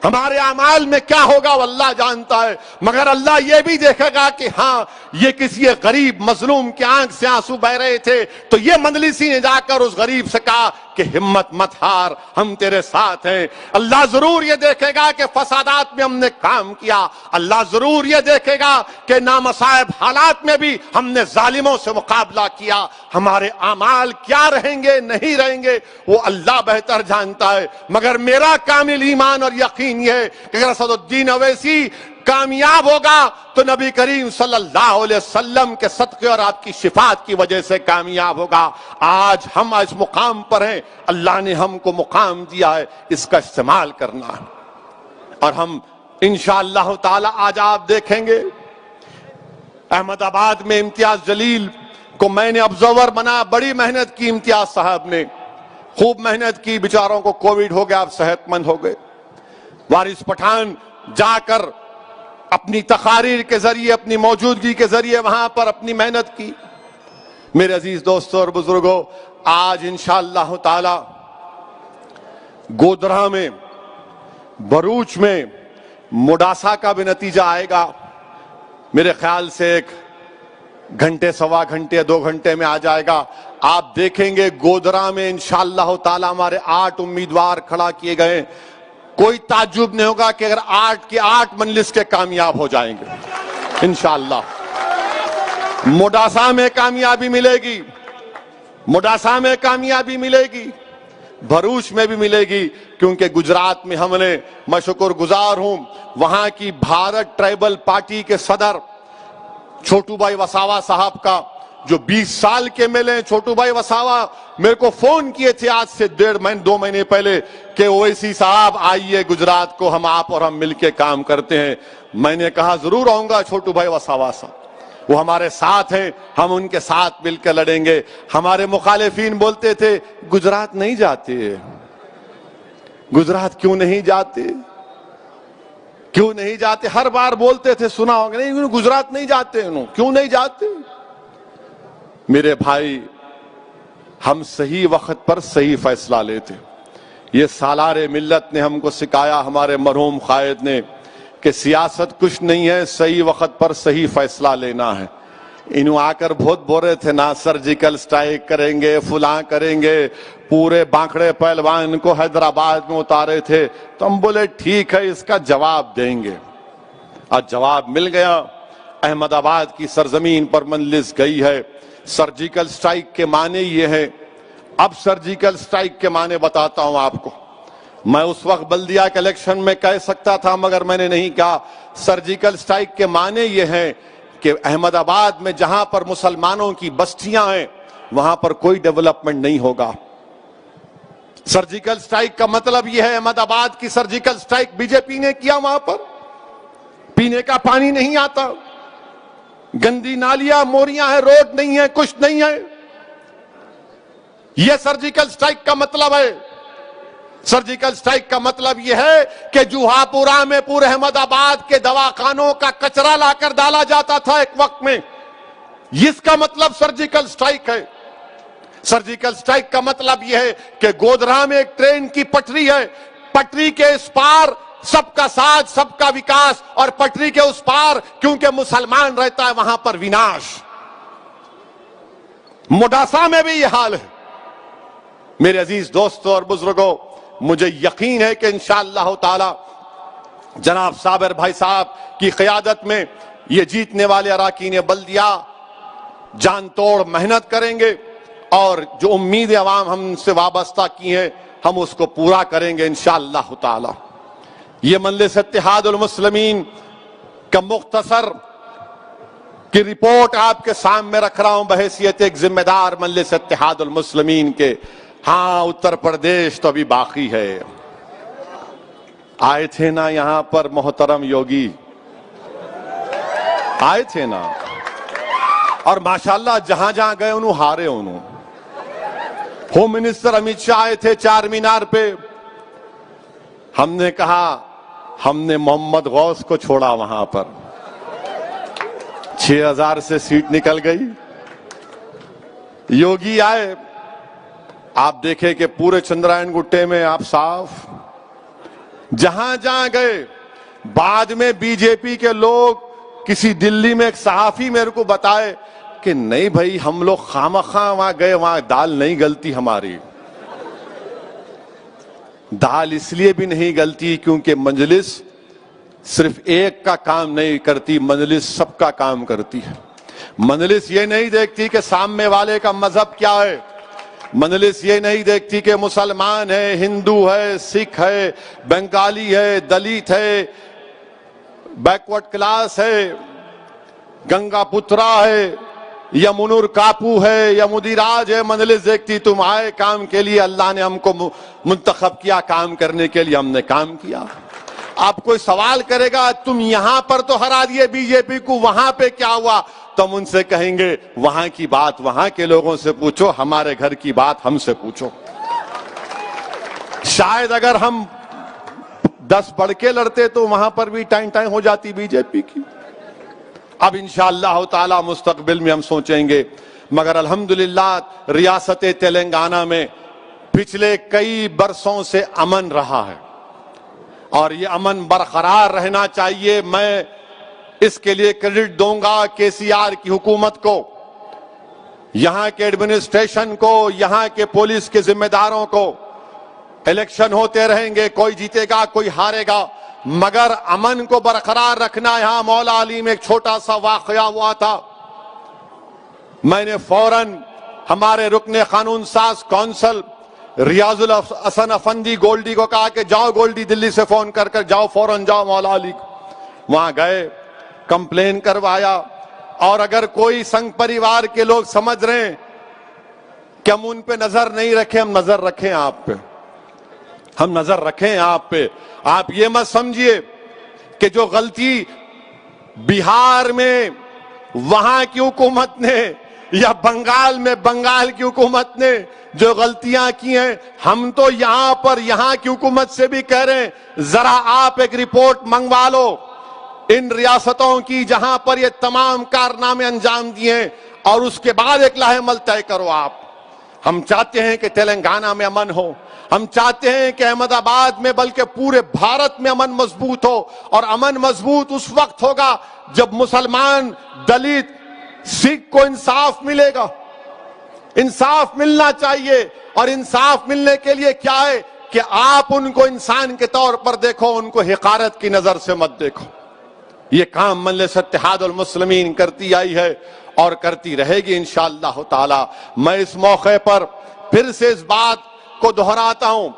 ہمارے اعمال میں کیا ہوگا وہ اللہ جانتا ہے، مگر اللہ یہ بھی دیکھے گا کہ ہاں یہ کسی غریب مظلوم کی آنکھ سے آنسو بہ رہے تھے تو یہ مجلسی نے جا کر اس غریب سے کہا کہ ہمت مت ہار، ہم تیرے ساتھ ہیں۔ اللہ ضرور یہ دیکھے گا کہ فسادات میں ہم نے کام کیا، اللہ ضرور یہ دیکھے گا کہ نامصائب حالات میں بھی ہم نے ظالموں سے مقابلہ کیا۔ ہمارے اعمال کیا رہیں گے نہیں رہیں گے وہ اللہ بہتر جانتا ہے، مگر میرا کامل ایمان اور یقین یہ ہے کہ اگر اسد الدین اویسی کامیاب ہوگا تو نبی کریم صلی اللہ علیہ وسلم کے صدقے اور آپ کی شفاعت کی وجہ سے کامیاب ہوگا۔ آج ہم اس مقام پر ہیں، اللہ نے ہم کو مقام دیا ہے، اس کا استعمال کرنا ہے۔ اور ہم انشاءاللہ تعالی آج آپ دیکھیں گے احمد آباد میں امتیاز جلیل کو میں نے ابزرور بنا، بڑی محنت کی امتیاز صاحب نے، خوب محنت کی، بیچاروں کو کووڈ ہو گیا، اب صحت مند ہو گئے۔ وارث پٹھان جا کر اپنی تقاریر کے ذریعے، اپنی موجودگی کے ذریعے وہاں پر اپنی محنت کی۔ میرے عزیز دوستوں اور بزرگوں، آج انشاءاللہ تعالی گودرہ میں، بروچ میں مڈاسا کا بھی نتیجہ آئے گا، میرے خیال سے 1 گھنٹے، سوا گھنٹے، 2 گھنٹے میں آ جائے گا۔ آپ دیکھیں گے گودرہ میں انشاءاللہ تعالی ہمارے 8 امیدوار کھڑا کیے گئے، کوئی تعجب نہیں ہوگا کہ اگر 8 کی 8 مجلس کے کامیاب ہو جائیں گے انشاءاللہ۔ مڈاسا میں کامیابی ملے گی، مڈاسا میں کامیابی ملے گی، بھروچ میں بھی ملے گی، کیونکہ گجرات میں ہم نے، میں شکر گزار ہوں وہاں کی بھارت ٹرائبل پارٹی کے صدر چھوٹو بھائی وساوا صاحب کا، جو 20 سال کے ملے۔ چھوٹو بھائی وساوا میرے کو فون کیے تھے آج سے 2 مہینے پہلے کہ اویسی صاحب آئیے گجرات کو، ہم آپ اور ہم مل کے کام کرتے ہیں۔ میں نے کہا ضرور آؤں گا چھوٹو بھائی وساوا صاحب، وہ ہمارے ساتھ ہیں، ہم ان کے ساتھ مل کر لڑیں گے۔ ہمارے مخالفین بولتے تھے گجرات نہیں جاتے، گجرات کیوں نہیں جاتے، کیوں نہیں جاتے، ہر بار بولتے تھے، سنا ہوگا نہیں گجرات نہیں جاتے، کیوں نہیں جاتے؟ میرے بھائی، ہم صحیح وقت پر صحیح فیصلہ لیتے، یہ سالار ملت نے ہم کو سکھایا، ہمارے مرحوم قائد نے، کہ سیاست کچھ نہیں ہے، صحیح وقت پر صحیح فیصلہ لینا ہے۔ انہوں آ کر بہت بول رہے تھے نا سرجیکل سٹرائک کریں گے، فلاں کریں گے، پورے بانکڑے پہلوان کو حیدرآباد میں اتارے تھے، تو ہم بولے ٹھیک ہے اس کا جواب دیں گے۔ آج جواب مل گیا، احمد آباد کی سرزمین پر مجلس گئی ہے۔ سرجیکل سٹرائک کے معنی یہ ہے، اب سرجیکل سٹرائک کے معنی بتاتا ہوں آپ کو۔ میں اس وقت بلدیہ کے الیکشن میں کہہ سکتا تھا مگر میں نے نہیں کہا۔ سرجیکل سٹرائک کے معنی یہ ہے کہ احمد آباد میں جہاں پر مسلمانوں کی بستیاں ہیں وہاں پر کوئی ڈیولپمنٹ نہیں ہوگا۔ سرجیکل سٹرائک کا مطلب یہ ہے، احمد آباد کی سرجیکل سٹرائک بی جے پی نے کیا، وہاں پر پینے کا پانی نہیں آتا، گندی نالیاں موریاں ہیں، روڈ نہیں ہے، کچھ نہیں ہے۔ یہ سرجیکل سٹرائک کا مطلب ہے۔ سرجیکل سٹرائک کا مطلب یہ ہے کہ جوہاپورہ میں پورے احمد آباد کے دواخانوں کا کچرا لا کر ڈالا جاتا تھا ایک وقت میں، اس کا مطلب سرجیکل سٹرائک ہے۔ سرجیکل سٹرائک کا مطلب یہ ہے کہ گودرہ میں ایک ٹرین کی پٹری ہے، پٹری کے اس پار سب کا ساتھ، سب کا وکاس، اور پٹری کے اس پار کیونکہ مسلمان رہتا ہے وہاں پر وناش۔ مڈاسا میں بھی یہ حال ہے۔ میرے عزیز دوستوں اور بزرگوں، مجھے یقین ہے کہ انشاءاللہ تعالی جناب صابر بھائی صاحب کی قیادت میں یہ جیتنے والے اراکین بلدیہ جان توڑ محنت کریں گے اور جو امید عوام ہم سے وابستہ کی ہیں ہم اس کو پورا کریں گے انشاءاللہ تعالی۔ یہ مجلس اتحاد المسلمین کا مختصر کی رپورٹ آپ کے سامنے رکھ رہا ہوں بحیثیت ایک ذمہ دار مجلس اتحاد المسلمین کے۔ ہاں اتر پردیش تو ابھی باقی ہے۔ آئے تھے نا یہاں پر محترم یوگی، آئے تھے نا، اور ماشاءاللہ جہاں جہاں گئے انہوں ہارے انہوں۔ ہوم منسٹر امیت شاہ آئے تھے چار مینار پہ، ہم نے کہا ہم نے محمد غوث کو چھوڑا وہاں پر، 6000 سے سیٹ نکل گئی۔ یوگی آئے، آپ دیکھیں کہ پورے چندرائن گٹے میں آپ صاف، جہاں جہاں گئے۔ بعد میں بی جے پی کے لوگ، کسی دلی میں ایک صحافی میرے کو بتائے کہ نہیں بھائی ہم لوگ خامخواہ وہاں گئے، وہاں دال نہیں گلتی ہماری۔ دال اس لیے بھی نہیں گلتی کیونکہ مجلس صرف ایک کا کام نہیں کرتی، مجلس سب کا کام کرتی ہے۔ مجلس یہ نہیں دیکھتی کہ سامنے والے کا مذہب کیا ہے، مجلس یہ نہیں دیکھتی کہ مسلمان ہے، ہندو ہے، سکھ ہے، بنگالی ہے، دلت ہے، بیکورڈ کلاس ہے، گنگا پترا ہے، یا منور کاپو ہے، یا مدیراج ہے۔ مجلس دیکھتی تم آئے کام کے لیے، اللہ نے ہم کو منتخب کیا کام کرنے کے لیے، ہم نے کام کیا۔ آپ کوئی سوال کرے گا تم یہاں پر تو ہرا دیے بی جے پی کو، وہاں پہ کیا ہوا؟ تو ہم ان سے کہیں گے وہاں کی بات وہاں کے لوگوں سے پوچھو، ہمارے گھر کی بات ہم سے پوچھو۔ شاید اگر ہم 10 بڑھ کے لڑتے تو وہاں پر بھی ٹائم ہو جاتی بی جے پی کی۔ اب انشاءاللہ تعالی مستقبل میں ہم سوچیں گے، مگر الحمدللہ ریاست تلنگانہ میں پچھلے کئی برسوں سے امن رہا ہے اور یہ امن برقرار رہنا چاہیے۔ میں اس کے لیے کریڈٹ دوں گا کے سی آر کی حکومت کو، یہاں کے ایڈمنسٹریشن کو، یہاں کے پولیس کے ذمہ داروں کو۔ الیکشن ہوتے رہیں گے، کوئی جیتے گا کوئی ہارے گا، مگر امن کو برقرار رکھنا۔ یہاں مولا علی میں ایک چھوٹا سا واقعہ ہوا تھا، میں نے فوراً ہمارے رکن قانون ساز کونسل ریاض الحسن افندی گولڈی کو کہا کہ جاؤ گولڈی، دلی سے فون کر جاؤ، فوراً جاؤ مولا علی کو۔ وہاں گئے، کمپلین کروایا، اور اگر کوئی سنگ پریوار کے لوگ سمجھ رہے ہیں کہ ہم ان پہ نظر نہیں رکھیں، ہم نظر رکھیں آپ پہ، ہم نظر رکھیں آپ پہ۔ آپ یہ مت سمجھیے کہ جو غلطی بہار میں وہاں کی حکومت نے یا بنگال میں بنگال کی حکومت نے جو غلطیاں کی ہیں، ہم تو یہاں پر یہاں کی حکومت سے بھی کہہ رہے ہیں ذرا آپ ایک رپورٹ منگوا لو ان ریاستوں کی جہاں پر یہ تمام کارنامے انجام دیے ہیں، اور اس کے بعد ایک لاہ عمل طے کرو آپ۔ ہم چاہتے ہیں کہ تلنگانہ میں امن ہو، ہم چاہتے ہیں کہ احمد آباد میں بلکہ پورے بھارت میں امن مضبوط ہو، اور امن مضبوط اس وقت ہوگا جب مسلمان، دلت، سکھ کو انصاف ملے گا۔ انصاف ملنا چاہیے، اور انصاف ملنے کے لیے کیا ہے کہ آپ ان کو انسان کے طور پر دیکھو، ان کو حقارت کی نظر سے مت دیکھو۔ یہ کام مجلس اتحاد المسلمین کرتی آئی ہے اور کرتی رہے گی انشاءاللہ تعالی۔ میں اس موقع پر پھر سے اس بات کو دہراتا ہوں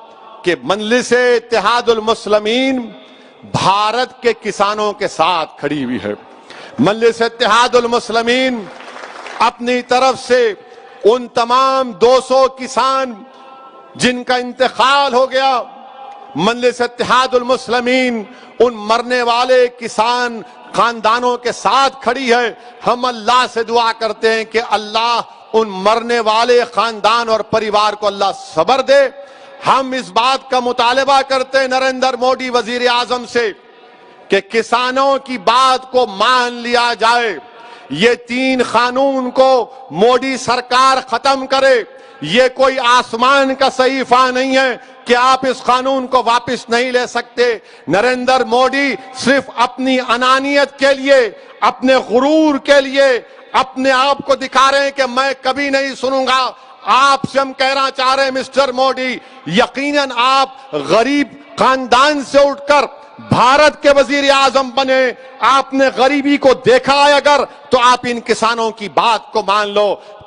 کہ مجلس اتحاد المسلمین بھارت کے کسانوں کے ساتھ کھڑی ہوئی ہے۔ مجلس اتحاد المسلمین اپنی طرف سے ان تمام 200 کسان جن کا انتقال ہو گیا، مجلس اتحاد المسلمین ان مرنے والے کسان خاندانوں کے ساتھ کھڑی ہے۔ ہم اللہ سے دعا کرتے ہیں کہ اللہ ان مرنے والے خاندان اور پریوار کو اللہ صبر دے۔ ہم اس بات کا مطالبہ کرتے ہیں نریندر مودی وزیر اعظم سے کہ کسانوں کی بات کو مان لیا جائے، یہ 3 قانون کو مودی سرکار ختم کرے۔ یہ کوئی آسمان کا صحیفہ نہیں ہے کہ آپ اس قانون کو واپس نہیں لے سکتے۔ نریندر مودی صرف اپنی انانیت کے لیے، اپنے غرور کے لیے اپنے آپ کو دکھا رہے ہیں کہ میں کبھی نہیں سنوں گا۔ آپ سے ہم کہنا چاہ رہے ہیں مسٹر مودی، یقیناً آپ غریب خاندان سے اٹھ کر بھارت کے وزیر اعظم بنے، آپ نے غریبی کو دیکھا ہے اگر تو آپ ان کسانوں کی بات کو مان لو۔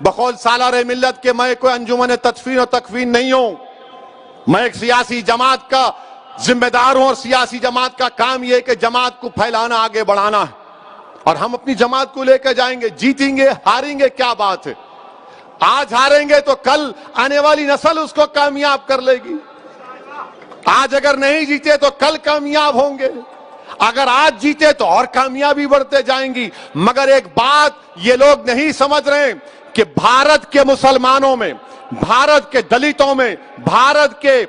بقول سالار ملت کے میں کوئی انجمن تدفین و تکفین نہیں ہوں. میں ایک سیاسی جماعت کا ذمہ دار ہوں اور سیاسی جماعت کا کام یہ ہے کہ جماعت کو پھیلانا، آگے بڑھانا ہے. اور ہم اپنی جماعت کو لے کے جائیں گے. جیتیں گے ہاریں گے کیا بات ہے. آج ہاریں گے تو کل آنے والی نسل اس کو کامیاب کر لے گی. آج اگر نہیں جیتے تو کل کامیاب ہوں گے. اگر آج جیتے تو اور کامیابی بڑھتے جائیں گی. مگر ایک بات یہ لوگ نہیں سمجھ رہے کہ بھارت کے مسلمانوں میں، بھارت کے دلتوں میں، بھارت کے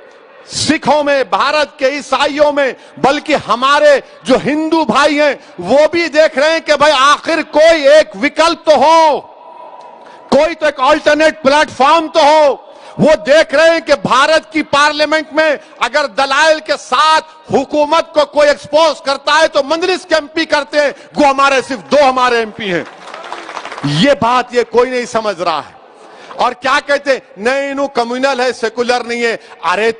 سکھوں میں، بھارت کے عیسائیوں میں، بلکہ ہمارے جو ہندو بھائی ہیں وہ بھی دیکھ رہے ہیں کہ بھائی آخر کوئی ایک وکلپ تو ہو، کوئی تو ایک آلٹرنیٹ پلیٹ فارم تو ہو. وہ دیکھ رہے ہیں کہ بھارت کی پارلیمنٹ میں اگر دلائل کے ساتھ حکومت کو کوئی ایکسپوز کرتا ہے تو مجلس کے ایم پی کرتے ہیں. گو ہمارے صرف 2 ہمارے ایم پی ہیں. یہ بات یہ کوئی نہیں سمجھ رہا ہے. اور کیا کہتے ہیں؟ نہیں انہوں کمیونل ہے، سیکولر نہیں ہے. ارے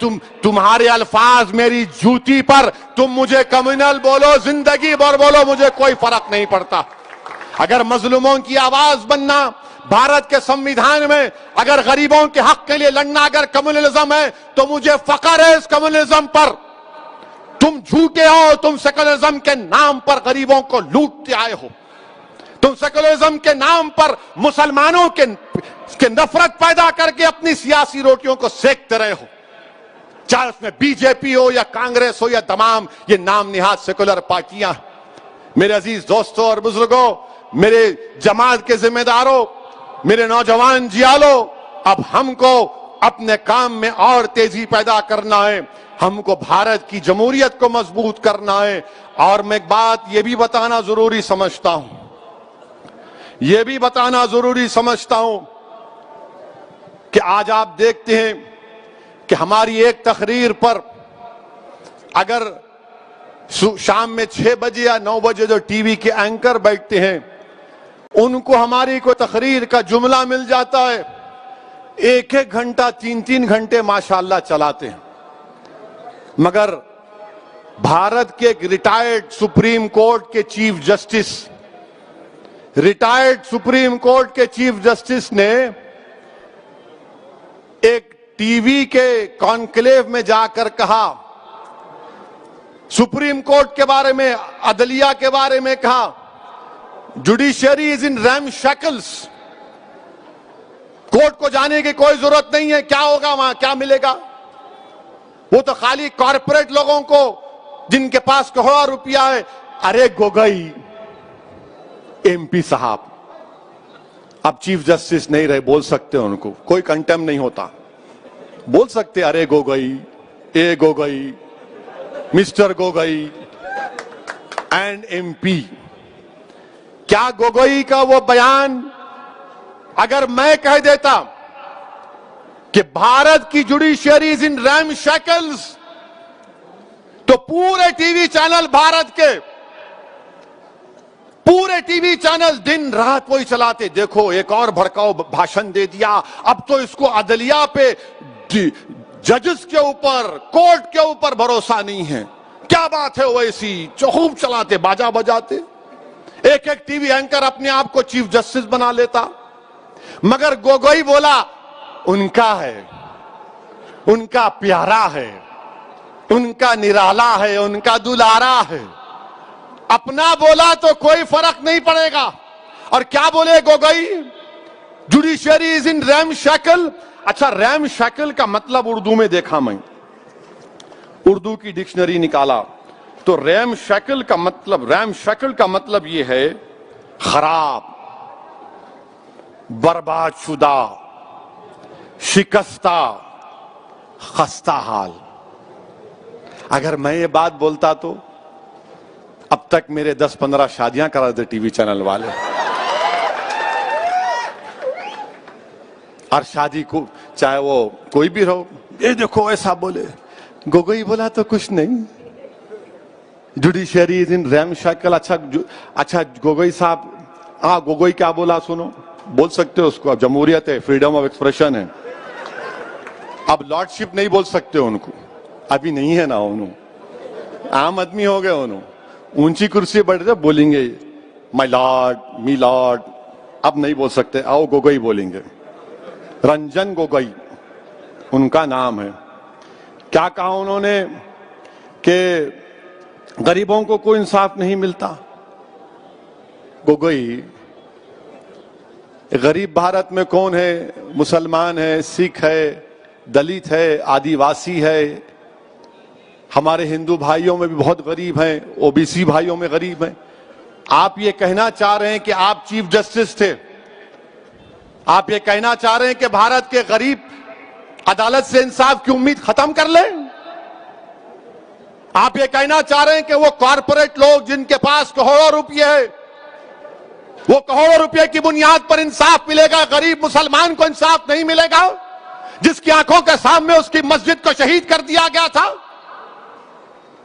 تمہارے الفاظ میری جوتی پر، تم مجھے کمیونل بولو، زندگی بھر بولو، مجھے کوئی فرق نہیں پڑتا. اگر مظلوموں کی آواز بننا بھارت کے سمویدھان میں، اگر غریبوں کے حق کے لیے لڑنا اگر کمیونلزم ہے تو مجھے فخر ہے اس کمیونلزم پر. تم جھوٹے ہو، تم سیکولرزم کے نام پر غریبوں کو لوٹتے آئے ہو. تم سیکولرزم کے نام پر مسلمانوں کے نفرت پیدا کر کے اپنی سیاسی روٹیوں کو سیکتے رہے ہو. چاہے اس میں بی جے پی ہو یا کانگریس ہو یا تمام یہ نام نہاد سیکولر پارٹیاں. میرے عزیز دوستوں اور بزرگوں، میرے جماعت کے ذمہ داروں، میرے نوجوان جیالو، اب ہم کو اپنے کام میں اور تیزی پیدا کرنا ہے. ہم کو بھارت کی جمہوریت کو مضبوط کرنا ہے. اور میں ایک بات یہ بھی بتانا ضروری سمجھتا ہوں، یہ بھی بتانا ضروری سمجھتا ہوں کہ آج آپ دیکھتے ہیں کہ ہماری ایک تقریر پر اگر شام میں 6 بجے یا 9 بجے جو ٹی وی کے اینکر بیٹھتے ہیں ان کو ہماری کوئی تقریر کا جملہ مل جاتا ہے، 1-1 گھنٹہ 3-3 گھنٹے ماشاءاللہ چلاتے ہیں. مگر بھارت کے ایک ریٹائرڈ سپریم کورٹ کے chief justice, retired supreme court کے چیف جسٹس نے ایک ٹی وی کے کانکلیو میں جا کر کہا، سپریم کورٹ کے بارے میں، عدلیہ کے بارے میں کہا، judiciary is in RAM shackles. Court کو جانے کی کوئی ضرورت نہیں ہے. کیا ہوگا وہاں، کیا ملے گا؟ وہ تو خالی کارپوریٹ لوگوں کو جن کے پاس کروڑوں روپیہ ہے. ارے گوگئی ایم پی صاحب اب چیف جسٹس نہیں رہے، بول سکتے ان کو، کوئی کنٹیم نہیں ہوتا، بول سکتے ارے گوگئی، اے Gogoi, mister Gogoi and M P. کیا گوگئی کا وہ بیان اگر میں کہہ دیتا کہ بھارت کی judiciary is in RAM shackles تو پورے ٹی وی چینل بھارت کے، پورے ٹی وی چینل دن رات وہی چلاتے، دیکھو ایک اور بھڑکاؤ بھاشن دے دیا، اب تو اس کو عدلیہ پہ، ججز کے اوپر، کورٹ کے اوپر بھروسہ نہیں ہے. کیا بات ہے، ویسی خوب چلاتے، باجا بجاتے. ایک ایک ٹی وی اینکر اپنے آپ کو چیف جسٹس بنا لیتا. مگر گوگوئی بولا ان کا ہے، ان کا پیارا ہے، ان کا نرالا ہے، ان کا دلارا ہے. اپنا بولا تو کوئی فرق نہیں پڑے گا. اور کیا بولے Gogoi? Judiciary is in RAM shackle. اچھا ریم شیکل کا مطلب اردو میں دیکھا، میں اردو کی ڈکشنری نکالا تو ریم شیکل کا مطلب یہ ہے خراب، برباد شدہ، شکستہ، خستہ حال. اگر میں یہ بات بولتا تو اب تک میرے 10-15 شادیاں کرا دیتے ٹی وی چینل والے. اور شادی کو چاہے وہ کوئی بھی رہو، یہ دیکھو ایسا بولے. گوگوئی بولا تو کچھ نہیں، judiciary is in RAM shackle. اچھا گوگوئی صاحب، گوگوئی کیا بولا سنو، بول سکتے ہو اس کو، اب جمہوریت ہے، فریڈم آف ایکسپریشن ہے. اب لارڈ شپ نہیں بول سکتے ان کو، ابھی نہیں ہے نا، انہوں عام آدمی ہو گئے. انہوں اونچی کرسی بیٹھ جائے بولیں گے مائی لارڈ، می لارڈ، اب نہیں بول سکتے, آؤ گوگوئی بولیں گے. رنجن گوگوئی ان کا نام ہے. کیا کہا انہوں نے کہ غریبوں کو کوئی انصاف نہیں ملتا. گوگوئی, غریب بھارت میں کون ہے؟ مسلمان ہے, سکھ ہے, دلت ہے, آدیواسی ہے. ہمارے ہندو بھائیوں میں بھی بہت غریب ہیں, او بی سی بھائیوں میں غریب ہیں. آپ یہ کہنا چاہ رہے ہیں کہ آپ چیف جسٹس تھے, آپ یہ کہنا چاہ رہے ہیں کہ بھارت کے غریب عدالت سے انصاف کی امید ختم کر لیں؟ آپ یہ کہنا چاہ رہے ہیں کہ وہ کارپوریٹ لوگ جن کے پاس کروڑوں روپے ہے, وہ کروڑوں روپے کی بنیاد پر انصاف ملے گا, غریب مسلمان کو انصاف نہیں ملے گا جس کی آنکھوں کے سامنے اس کی مسجد کو شہید کر دیا گیا تھا؟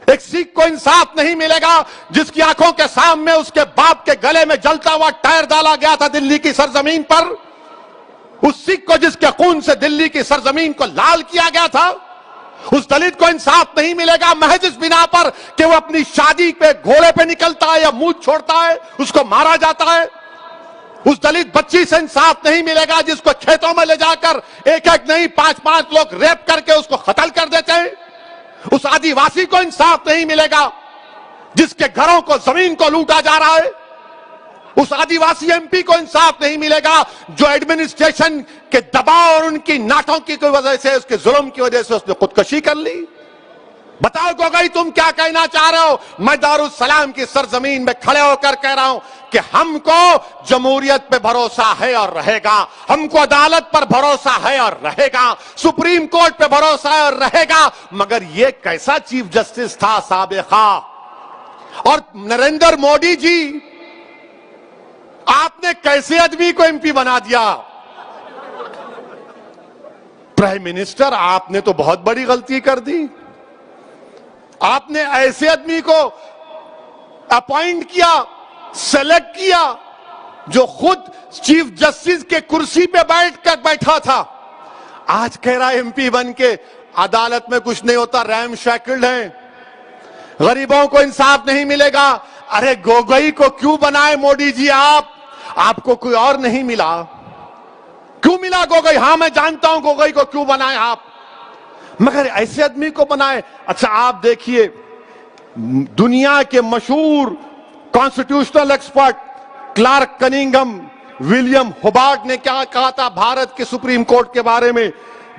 ایک سکھ کو انصاف نہیں ملے گا جس کی آنکھوں کے سامنے اس کے باپ کے گلے میں جلتا ہوا ٹائر ڈالا گیا تھا دلی کی سرزمین پر؟ اس سکھ کو جس کے خون سے دلی کی سرزمین کو لال کیا گیا تھا, اس دلت کو انصاف نہیں ملے گا محض اس بنا پر کہ وہ اپنی شادی پہ گھوڑے پہ نکلتا ہے یا منہ چھوڑتا ہے اس کو مارا جاتا ہے؟ اس دلت بچی سے انصاف نہیں ملے گا جس کو کھیتوں میں لے جا کر ایک ایک نہیں 5-5 لوگ ریپ کر کے اس کو قتل کر دیتے ہیں؟ اس آدیواسی کو انصاف نہیں ملے گا جس کے گھروں کو زمین کو لوٹا جا رہا ہے؟ اس آدیواسی ایم پی کو انصاف نہیں ملے گا جو ایڈمنسٹریشن کے دباؤ اور ان کی ناٹوں کی وجہ سے, اس کے ظلم کی وجہ سے اس نے خودکشی کر لی؟ بتاؤ گوگوئی تم کیا کہنا چاہ رہے ہو؟ میں دارالسلام کی سرزمین میں کھڑے ہو کر کہہ رہا ہوں کہ ہم کو جمہوریت پہ بھروسہ ہے اور رہے گا, ہم کو عدالت پر بھروسہ ہے اور رہے گا, سپریم کورٹ پہ بھروسہ ہے اور رہے گا. مگر یہ کیسا چیف جسٹس تھا سابقہ؟ اور نریندر مودی جی, آپ نے کیسے آدمی کو ایم پی بنا دیا؟ پرائم منسٹر, آپ نے تو بہت بڑی غلطی کر دی. آپ نے ایسے آدمی کو اپوائنٹ کیا, سلیکٹ کیا جو خود چیف جسٹس کے کرسی پہ بیٹھا تھا. آج کہہ رہا ایم پی بن کے عدالت میں کچھ نہیں ہوتا, ریم شیکلڈ ہیں, غریبوں کو انصاف نہیں ملے گا. ارے گوگوئی کو کیوں بنائے مودی جی آپ کو کوئی اور نہیں ملا؟ کیوں ملا گوگوئی؟ ہاں میں جانتا ہوں گوگوئی کو کیوں بنائے آپ, مگر ایسے آدمی کو بنائے. اچھا آپ دیکھیے, دنیا کے مشہور constitutional expert Clark Cunningham, William Hobart نے کیا کہا تھا بھارت کے سپریم کورٹ کے بارے میں؟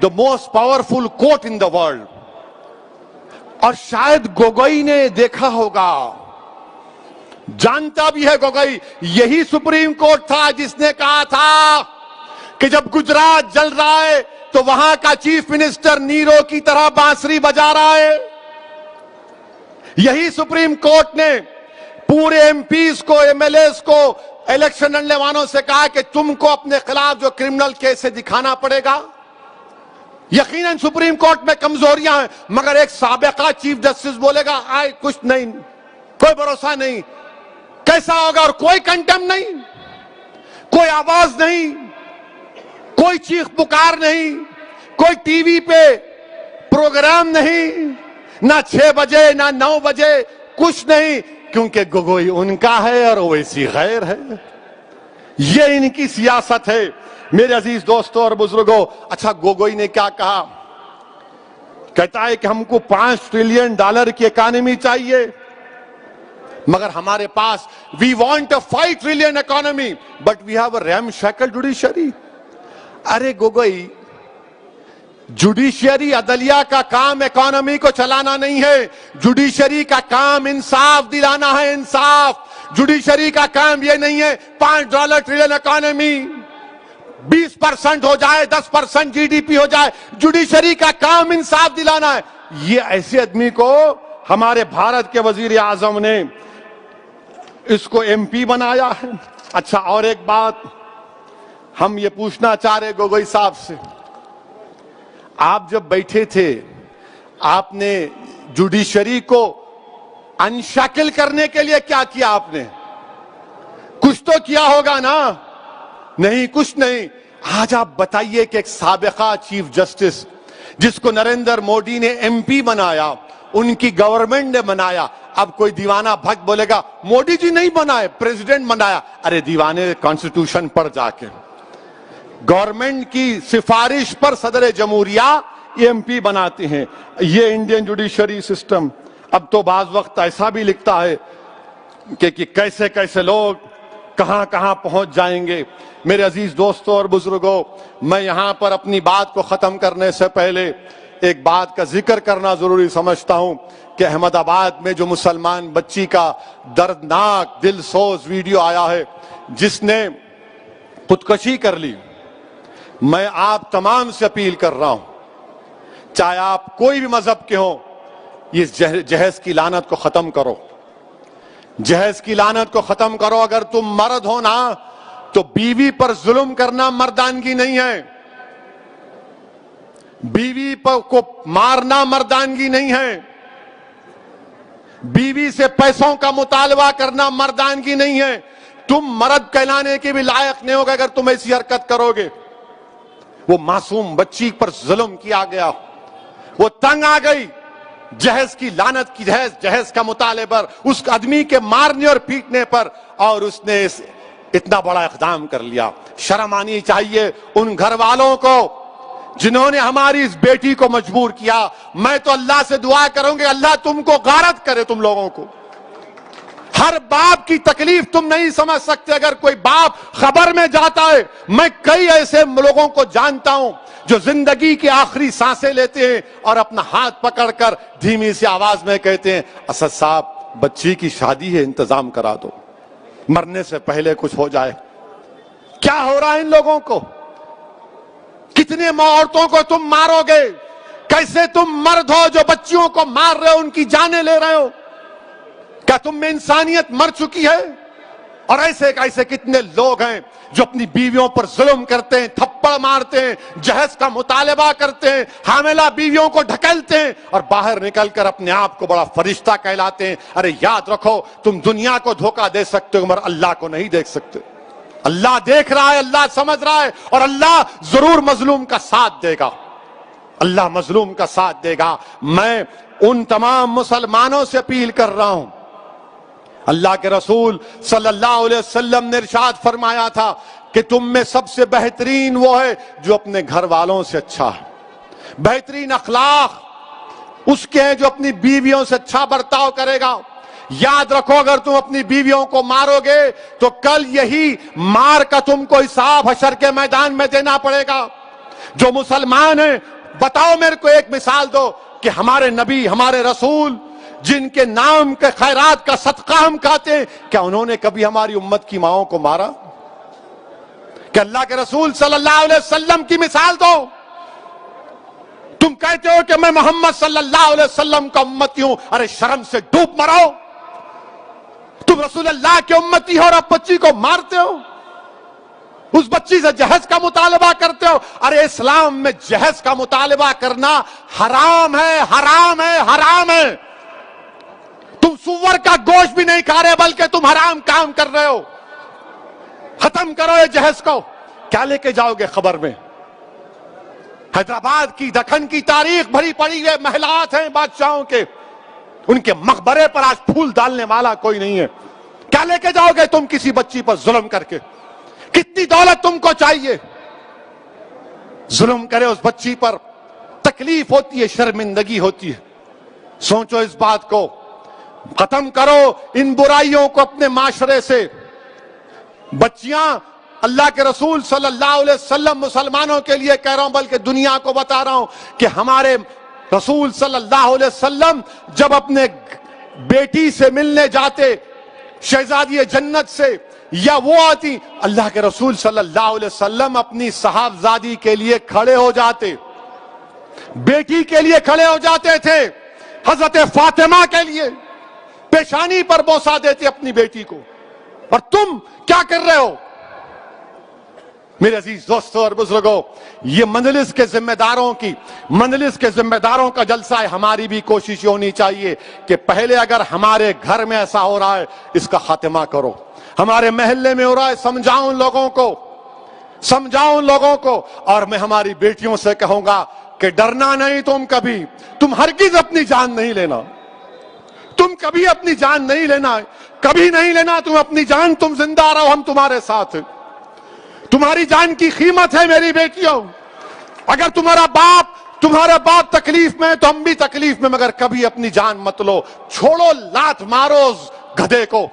The most powerful court in the world. اور شاید گوگوئی نے دیکھا ہوگا, جانتا بھی ہے گوگوئی, یہی سپریم کورٹ تھا جس نے کہا تھا کہ جب گجرات جل رہا ہے تو وہاں کا چیف منسٹر نیرو کی طرح بانسری بجا رہا ہے. یہی سپریم کورٹ نے پورے ایم پیز کو, ایم ایل ایز کو, الیکشن لڑنے والوں سے کہا کہ تم کو اپنے خلاف جو کرمنل کیس ہے دکھانا پڑے گا. یقیناً سپریم کورٹ میں کمزوریاں ہیں, مگر ایک سابقہ چیف جسٹس بولے گا آئے کچھ نہیں, کوئی بھروسہ نہیں, کیسا ہوگا؟ اور کوئی کنٹیم نہیں, کوئی آواز نہیں, کوئی چیخ پکار نہیں, کوئی ٹی وی پہ پروگرام نہیں, نہ 6 بجے نہ 9 بجے, کچھ نہیں, کیونکہ گوگوئی ان کا ہے اور ویسی غیر ہے. یہ ان کی سیاست ہے میرے عزیز دوستوں اور بزرگوں. اچھا گوگوئی نے کیا کہا؟ کہتا ہے کہ ہم کو $5 ٹریلین کی اکانومی چاہیے, مگر ہمارے پاس we want a 5 trillion economy but we have a ramshackle judiciary. Array Gogoi, judiciary عدلیہ کا کام اکانومی کو چلانا نہیں ہے, جوڈیشری کا کام انصاف دلانا ہے, انصاف. جوڈیشری کا کام یہ نہیں ہے $5 ٹریلین اکانومی 20% ہو جائے, 10% جی ڈی پی ہو جائے. جوڈیشری کا کام انصاف دلانا ہے. یہ ایسے آدمی کو ہمارے بھارت کے وزیر اعظم نے اس کو ایم پی بنایا ہے. اچھا اور ایک بات ہم یہ پوچھنا چاہ رہے گوگوئی صاحب سے, آپ جب بیٹھے تھے آپ نے جوڈیشری کو انشیکل کرنے کے لیے کیا کیا؟ آپ نے کچھ تو کیا ہوگا نا؟ نہیں, کچھ نہیں. آج آپ بتائیے کہ ایک سابقہ چیف جسٹس جس کو نریندر مودی نے ایم پی بنایا, ان کی گورنمنٹ نے بنایا. اب کوئی دیوانہ بھگ بولے گا مودی جی نہیں بنائے, پریزیڈنٹ بنایا. ارے دیوانے, کانسٹیٹیوشن پڑھ جا کے. گورنمنٹ کی سفارش پر صدر جمہوریہ ایم پی بناتے ہیں. یہ انڈین جوڈیشری سسٹم. اب تو بعض وقت ایسا بھی لکھتا ہے کہ کیسے کیسے لوگ کہاں کہاں پہنچ جائیں گے. میرے عزیز دوستوں اور بزرگوں, میں یہاں پر اپنی بات کو ختم کرنے سے پہلے ایک بات کا ذکر کرنا ضروری سمجھتا ہوں کہ احمد آباد میں جو مسلمان بچی کا دردناک دل سوز ویڈیو آیا ہے جس نے خودکشی کر لی, میں آپ تمام سے اپیل کر رہا ہوں, چاہے آپ کوئی بھی مذہب کے ہوں, یہ جہیز کی لعنت کو ختم کرو. جہیز کی لعنت کو ختم کرو. اگر تم مرد ہو نا تو بیوی پر ظلم کرنا مردانگی نہیں ہے. بیوی کو مارنا مردانگی نہیں ہے. بیوی سے پیسوں کا مطالبہ کرنا مردانگی نہیں ہے. تم مرد کہلانے کے بھی لائق نہیں ہوگا اگر تم ایسی حرکت کرو گے. وہ معصوم بچی پر ظلم کیا گیا, وہ تنگ آ گئی جہیز کی لعنت کی, جہیز کا مطالبے پر, اس آدمی کے مارنے اور پیٹنے پر, اور اس نے اتنا بڑا اقدام کر لیا. شرم آنی چاہیے ان گھر والوں کو جنہوں نے ہماری اس بیٹی کو مجبور کیا. میں تو اللہ سے دعا کروں گی اللہ تم کو غارت کرے. تم لوگوں کو ہر باپ کی تکلیف تم نہیں سمجھ سکتے. اگر کوئی باپ خبر میں جاتا ہے, میں کئی ایسے لوگوں کو جانتا ہوں جو زندگی کی آخری سانسیں لیتے ہیں اور اپنا ہاتھ پکڑ کر دھیمی سی آواز میں کہتے ہیں اسد صاحب بچی کی شادی ہے, انتظام کرا دو, مرنے سے پہلے کچھ ہو جائے. کیا ہو رہا ہے ان لوگوں کو؟ کتنے عورتوں کو تم مارو گے؟ کیسے تم مرد ہو جو بچیوں کو مار رہے ہو, ان کی جانیں لے رہے ہو؟ کیا تم میں انسانیت مر چکی ہے؟ اور ایسے کتنے لوگ ہیں جو اپنی بیویوں پر ظلم کرتے ہیں, تھپڑ مارتے ہیں, جہیز کا مطالبہ کرتے ہیں, حاملہ بیویوں کو ڈھکیلتے ہیں اور باہر نکل کر اپنے آپ کو بڑا فرشتہ کہلاتے ہیں. ارے یاد رکھو تم دنیا کو دھوکہ دے سکتے ہو مگر اللہ کو نہیں دیکھ سکتے. اللہ دیکھ رہا ہے, اللہ سمجھ رہا ہے, اور اللہ ضرور مظلوم کا ساتھ دے گا. اللہ مظلوم کا ساتھ دے گا. میں ان تمام مسلمانوں سے اپیل کر رہا ہوں, اللہ کے رسول صلی اللہ علیہ وسلم نے ارشاد فرمایا تھا کہ تم میں سب سے بہترین وہ ہے جو اپنے گھر والوں سے اچھا ہے. بہترین اخلاق اس کے ہیں جو اپنی بیویوں سے اچھا برتاؤ کرے گا. یاد رکھو اگر تم اپنی بیویوں کو مارو گے تو کل یہی مار کا تم کو حساب حشر کے میدان میں دینا پڑے گا. جو مسلمان ہیں بتاؤ میرے کو ایک مثال دو کہ ہمارے نبی ہمارے رسول جن کے نام کے خیرات کا صدقہ ہم کھاتے ہیں, کیا انہوں نے کبھی ہماری امت کی ماؤں کو مارا؟ کہ اللہ کے رسول صلی اللہ علیہ وسلم کی مثال دو. تم کہتے ہو کہ میں محمد صلی اللہ علیہ وسلم کا امتی ہوں, ارے شرم سے ڈوب مرو. تم رسول اللہ کے امتی ہو اور اب بچی کو مارتے ہو, اس بچی سے جہیز کا مطالبہ کرتے ہو. ارے اسلام میں جہیز کا مطالبہ کرنا حرام ہے, حرام ہے, حرام ہے. تم سور کا گوشت بھی نہیں کھا رہے بلکہ تم حرام کام کر رہے ہو. ختم کرو یہ جہیز کو. کیا لے کے جاؤ گے خبر میں؟ حیدرآباد کی دکن کی تاریخ بھری پڑی ہوئے محلات ہیں بادشاہوں کے, ان کے مقبرے پر آج پھول ڈالنے والا کوئی نہیں ہے. کیا لے کے جاؤ گے تم کسی بچی پر ظلم کر کے؟ کتنی دولت تم کو چاہیے؟ ظلم کرے اس بچی پر, تکلیف ہوتی ہے, شرمندگی ہوتی ہے. سوچو اس بات کو, ختم کرو ان برائیوں کو اپنے معاشرے سے. بچیاں اللہ کے رسول صلی اللہ علیہ وسلم مسلمانوں کے لیے کہہ رہا ہوں بلکہ دنیا کو بتا رہا ہوں کہ ہمارے رسول صلی اللہ علیہ وسلم جب اپنے بیٹی سے ملنے جاتے شہزادی جنت سے یا وہ آتی, اللہ کے رسول صلی اللہ علیہ وسلم اپنی صاحبزادی کے لیے کھڑے ہو جاتے, بیٹی کے لیے کھڑے ہو جاتے تھے. حضرت فاطمہ کے لیے پیشانی پر بوسہ دیتے اپنی بیٹی کو. اور تم کیا کر رہے ہو؟ میرے عزیز دوستوں اور بزرگوں, یہ مجلس کے ذمہ داروں کا جلسہ ہے. ہماری بھی کوشش ہونی چاہیے کہ پہلے اگر ہمارے گھر میں ایسا ہو رہا ہے اس کا خاتمہ کرو. ہمارے محلے میں ہو رہا ہے سمجھاؤ ان لوگوں کو. اور میں ہماری بیٹیوں سے کہوں گا کہ ڈرنا نہیں تم ہرگز اپنی جان نہیں لینا، تم کبھی اپنی جان نہیں لینا، کبھی نہیں لینا تم اپنی جان، تم زندہ رہو، ہم تمہارے ساتھ، تمہاری جان کی قیمت ہے میری بیٹیوں۔ اگر تمہارا باپ تکلیف میں تو ہم بھی تکلیف میں، مگر کبھی اپنی جان مت لو، چھوڑو، لات مارو اس گدھے کو،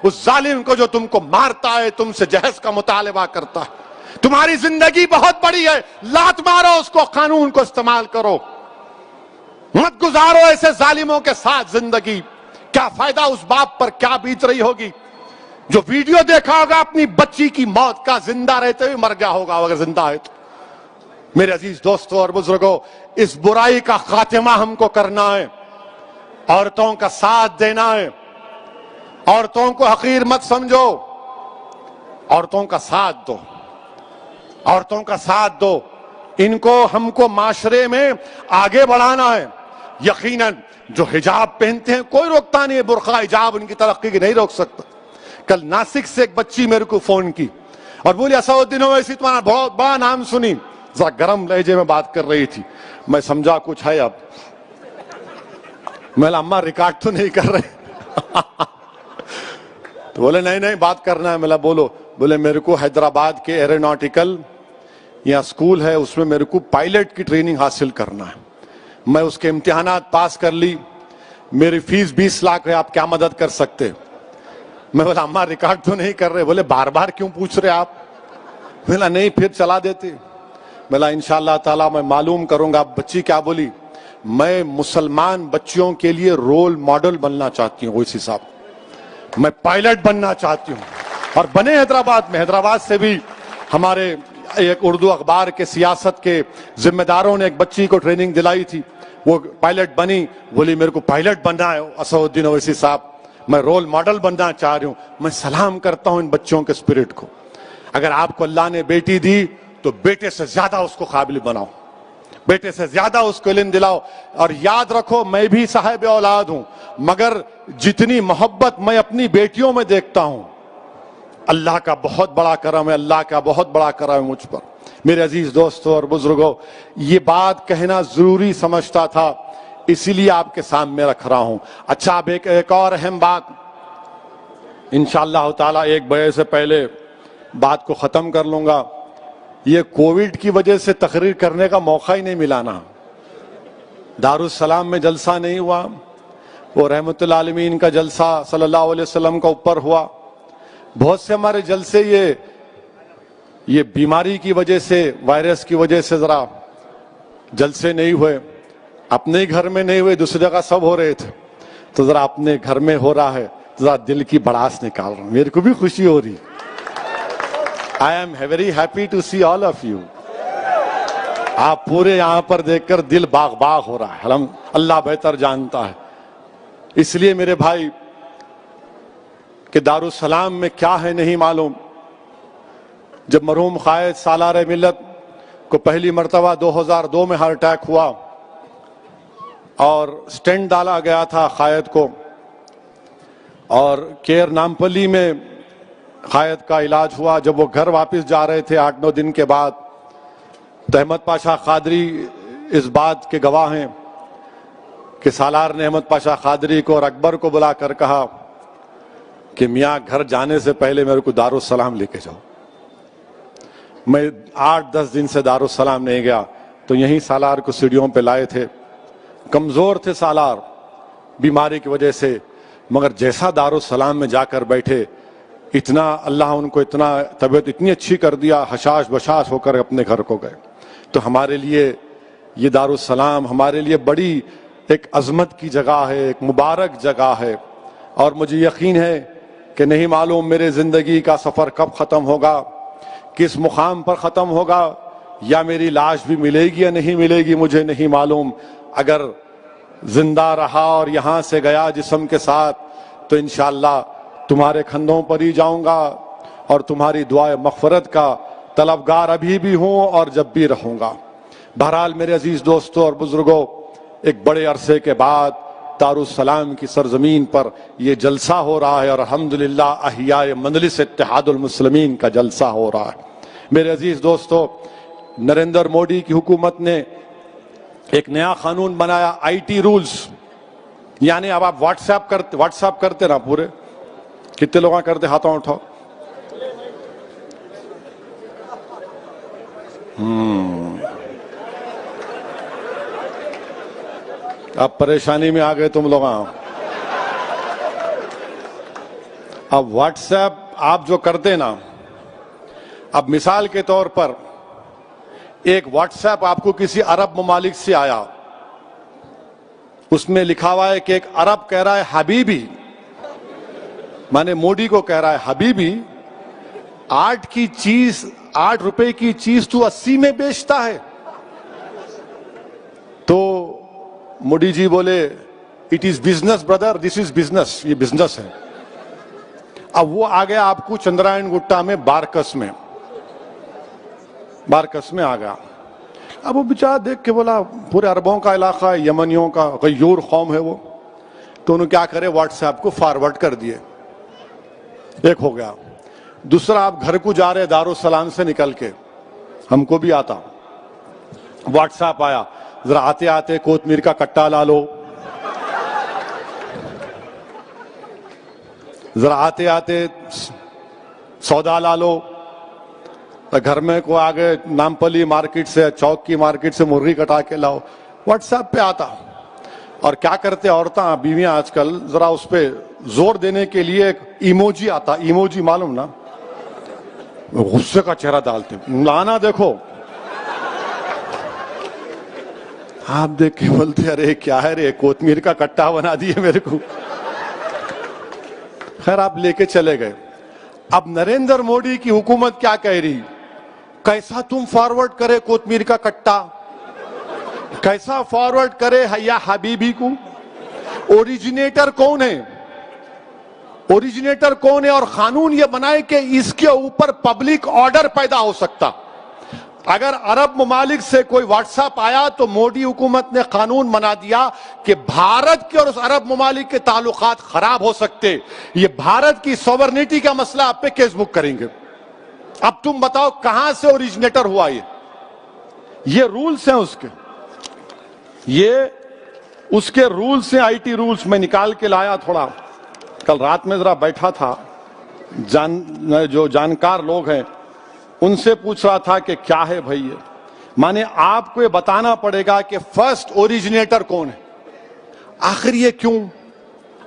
اس ظالم کو جو تم کو مارتا ہے، تم سے جہیز کا مطالبہ کرتا ہے۔ تمہاری زندگی بہت بڑی ہے، لات مارو اس کو، قانون کو استعمال کرو، مت گزارو ایسے ظالموں کے ساتھ زندگی۔ کیا فائدہ اس باپ پر، کیا بیت رہی ہوگی جو ویڈیو دیکھا ہوگا اپنی بچی کی موت کا، زندہ رہتے ہوئے مر گیا ہوگا اگر زندہ ہے تو۔ میرے عزیز دوستوں اور بزرگوں، اس برائی کا خاتمہ ہم کو کرنا ہے، عورتوں کا ساتھ دینا ہے، عورتوں کو حقیر مت سمجھو، عورتوں کا ساتھ دو، عورتوں کا ساتھ دو، ان کو ہم کو معاشرے میں آگے بڑھانا ہے۔ یقیناً جو حجاب پہنتے ہیں کوئی روکتا نہیں ہے، برقع حجاب ان کی ترقی کی نہیں روک سکتا۔ کل ناسک سے ایک بچی میرے کو فون کی اور بولی اسدالدین اویسی تمہارا بہت بڑا نام سنی، ذرا گرم لہجے میں بات کر رہی تھی، میں سمجھا کچھ ہے اب، میں نے اماں ریکارڈ تو نہیں کر رہے تو بولے نہیں بات کرنا ہے، میں نے بولو، بولے میرے کو حیدرآباد کے ایروناٹیکل یا اسکول ہے اس میں میرے کو پائلٹ کی ٹریننگ حاصل کرنا ہے، میں اس کے امتحانات پاس کر لی، میری فیس 20 لاکھ ہے، آپ کیا مدد کر سکتے؟ میں بولا اماں ریکارڈ تو نہیں کر رہے، بولے بار بار کیوں پوچھ رہے آپ؟ میں بولا نہیں پھر چلا دیتے، میں بولا انشاءاللہ تعالیٰ میں معلوم کروں گا۔ بچی کیا بولی؟ میں مسلمان بچیوں کے لیے رول ماڈل بننا چاہتی ہوں، اویسی صاحب میں پائلٹ بننا چاہتی ہوں، اور بنے حیدرآباد میں، حیدرآباد سے بھی ہمارے ایک اردو اخبار کے سیاست کے ذمہ داروں نے ایک بچی کو ٹریننگ دلائی تھی، وہ پائلٹ بنی، بولی میرے کو پائلٹ بننا ہے اسدالدین اویسی صاحب، میں رول ماڈل بننا چاہ رہی ہوں۔ میں سلام کرتا ہوں ان بچوں کے اسپرٹ کو۔ اگر آپ کو اللہ نے بیٹی دی تو بیٹے سے زیادہ اس کو قابل بناؤ، بیٹے سے زیادہ اس کو علم دلاؤ، اور یاد رکھو میں بھی صاحب اولاد ہوں، مگر جتنی محبت میں اپنی بیٹیوں میں دیکھتا ہوں، اللہ کا بہت بڑا کرم ہے، اللہ کا بہت بڑا کرم ہے مجھ پر۔ میرے عزیز دوستوں اور بزرگوں، یہ بات کہنا ضروری سمجھتا تھا، اسی لیے آپ کے سامنے رکھ رہا ہوں۔ اچھا اب ایک اور اہم بات، انشاءاللہ تعالیٰ 1 بجے سے پہلے بات کو ختم کر لوں گا۔ یہ کووڈ کی وجہ سے تقریر کرنے کا موقع ہی نہیں ملا نا، دارالسلام میں جلسہ نہیں ہوا، وہ رحمت اللہ عالمین کا جلسہ صلی اللہ علیہ وسلم کا اوپر ہوا، بہت سے ہمارے جلسے یہ بیماری کی وجہ سے، وائرس کی وجہ سے ذرا جلسے نہیں ہوئے، اپنے گھر میں نہیں ہوئے، دوسری جگہ سب ہو رہے تھے، تو ذرا اپنے گھر میں ہو رہا ہے، ذرا دل کی بڑاس نکال رہا ہوں، میرے کو بھی خوشی ہو رہی۔ I am very happy to see all of you۔ آپ پورے یہاں پر دیکھ کر دل باغ باغ ہو رہا ہے، اللہ بہتر جانتا ہے۔ اس لیے میرے بھائی کہ دارالسلام میں کیا ہے نہیں معلوم۔ جب مرحوم قائد سالار ملت کو پہلی مرتبہ 2002 میں ہارٹ اٹیک ہوا اور سٹینٹ ڈالا گیا تھا قائد کو، اور کیر نامپلی میں قائد کا علاج ہوا، جب وہ گھر واپس جا رہے تھے 8-9 دن کے بعد، تو احمد پاشا قادری اس بات کے گواہ ہیں کہ سالار نے احمد پاشا قادری کو اور اکبر کو بلا کر کہا کہ میاں گھر جانے سے پہلے میرے کو دارالسلام لے کے جاؤ۔ میں 8-10 دن سے دارالسلام نہیں گیا، تو یہیں سالار کو سیڑھیوں پہ لائے تھے، کمزور تھے سالار بیماری کی وجہ سے، مگر جیسا دارالسلام میں جا کر بیٹھے، اتنا اللہ ان کو اتنا طبیعت اتنی اچھی کر دیا، حشاش بشاش ہو کر اپنے گھر کو گئے۔ تو ہمارے لیے یہ دارالسلام ہمارے لیے بڑی ایک عظمت کی جگہ ہے، ایک مبارک جگہ ہے، اور مجھے یقین ہے کہ نہیں معلوم میرے زندگی کا سفر کب ختم ہوگا، کس مقام پر ختم ہوگا، یا میری لاش بھی ملے گی یا نہیں ملے گی مجھے نہیں معلوم۔ اگر زندہ رہا اور یہاں سے گیا جسم کے ساتھ تو انشاءاللہ تمہارے کندھوں پر ہی جاؤں گا، اور تمہاری دعائے مغفرت کا طلبگار ابھی بھی ہوں اور جب بھی رہوں گا۔ بہرحال میرے عزیز دوستوں اور بزرگوں، ایک بڑے عرصے کے بعد دارالسلام کی سرزمین پر یہ جلسہ ہو رہا ہے، اور الحمدللہ احیاء مجلس اتحاد المسلمین کا جلسہ ہو رہا ہے۔ میرے عزیز دوستو، نریندر مودی کی حکومت نے ایک نیا قانون بنایا IT رولز، یعنی اب آپ واٹس ایپ کرتے نا پورے، کتنے لوگ کرتے ہاتھوں اٹھاؤ، اب پریشانی میں آ گئے تم لوگ. اب واٹس ایپ آپ جو کرتے نا، اب مثال کے طور پر ایک واٹس ایپ آپ کو کسی عرب ممالک سے آیا، اس میں لکھا ہوا ہے کہ ایک عرب کہہ رہا ہے حبیبی، مانے مودی کو کہہ رہا ہے حبیبی 8 روپے کی چیز تو 80 میں بیچتا ہے. تو مودی جی بولے it is business Brother, this is business, یہ بزنس ہے. اب وہ آ گیا آپ کو چندرائن گٹا میں بارکس میں آ گیا. اب وہ بیچارہ دیکھ کے بولا پورے عربوں کا علاقہ ہے، یمنیوں کا غیور قوم ہے وہ، تو انہوں کیا کرے واٹس ایپ کو فارورڈ کر دیے. ایک ہو گیا. دوسرا آپ گھر کو جا رہے دارالسلام سے نکل کے، ہم کو بھی آتا، واٹس ایپ آیا ذرا آتے آتے کوتمیر کا کٹا لا لو، ذرا آتے آتے سودا لا لو. گھر میں کو آگے نامپلی مارکیٹ سے، چوک کی مارکیٹ سے مرغی کٹا کے لاؤ. واٹس ایپ پہ آتا. اور کیا کرتے عورتیں بیویاں آج کل، ذرا اس پہ زور دینے کے لیے ایک ایموجی آتا، ایموجی معلوم نا، غصے کا چہرہ ڈالتے، لانا دیکھو. آپ دیکھ کے بولتے ارے کیا ہے رے، کوتمیر کا کٹا بنا دیے میرے کو. خیر آپ لے کے چلے گئے. اب نریندر مودی کی حکومت کیا کہہ رہی، کیسا تم فارورڈ کرے کوتمیر کا کٹا، کیسا فارورڈ کرے یا حبیبی کو. اوریجنیٹر کون ہے، اوریجنیٹر کون ہے؟ اور قانون یہ بنائے کہ اس کے اوپر پبلک آرڈر پیدا ہو سکتا. اگر عرب ممالک سے کوئی واٹس ایپ آیا تو مودی حکومت نے قانون بنا دیا کہ بھارت کے اور اس عرب ممالک کے تعلقات خراب ہو سکتے، یہ بھارت کی سوورنٹی کا مسئلہ آپ پہ کیس بک کریں گے. اب تم بتاؤ کہاں سے اوریجنیٹر ہوا یہ رولز ہیں اس کے، یہ اس کے رولز ہیں، IT رولز میں نکال کے لایا تھوڑا. کل رات میں ذرا بیٹھا تھا، جو جانکار لوگ ہیں ان سے پوچھ رہا تھا کہ کیا ہے بھائی یہ، مانے آپ کو یہ بتانا پڑے گا کہ فرسٹ اوریجنیٹر کون ہے. آخر یہ کیوں،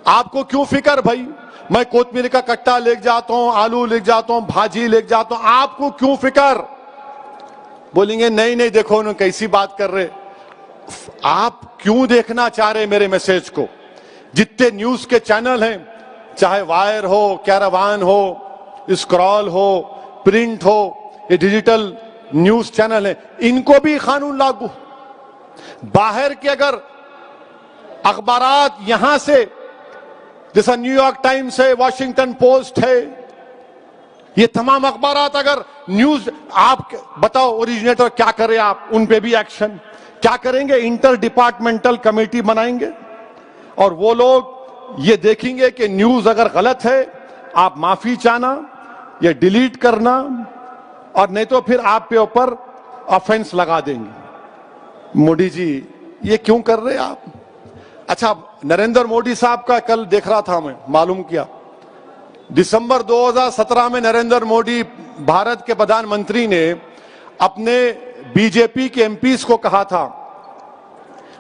آپ کو کیوں فکر بھائی؟ میں کوتمیر کا کٹا لے جاتا ہوں، آلو لے جاتا ہوں، بھاجی لے جاتا ہوں، آپ کو کیوں فکر؟ بولیں گے نہیں دیکھو انہوں کیسی بات کر رہے. آپ کیوں دیکھنا چاہ رہے میرے میسج کو؟ جتنے نیوز کے چینل ہیں، چاہے وائر ہو، کیراوان ہو، اسکرال ہو، پرنٹ ہو، یہ ڈیجیٹل نیوز چینل ہیں، ان کو بھی قانون لاگو. باہر کے اگر اخبارات یہاں سے، جیسا نیو یارک ٹائمز ہے، واشنگٹن پوسٹ ہے، یہ تمام اخبارات اگر نیوز، آپ بتاؤ اوریجنیٹر کیا کرے؟ آپ ان پہ بھی ایکشن کیا کریں گے؟ انٹر ڈپارٹمنٹل کمیٹی بنائیں گے اور وہ لوگ یہ دیکھیں گے کہ نیوز اگر غلط ہے آپ معافی چاہنا یا ڈیلیٹ کرنا، اور نہیں تو پھر آپ پہ اوپر آفینس لگا دیں گے. مودی جی یہ کیوں کر رہے آپ؟ اچھا نریندر مودی صاحب کا کل دیکھ رہا تھا، میں معلوم کیا دسمبر 2017 میں نریندر مودی بھارت کے پردھان منتری نے اپنے BJP کے MPs کو کہا تھا،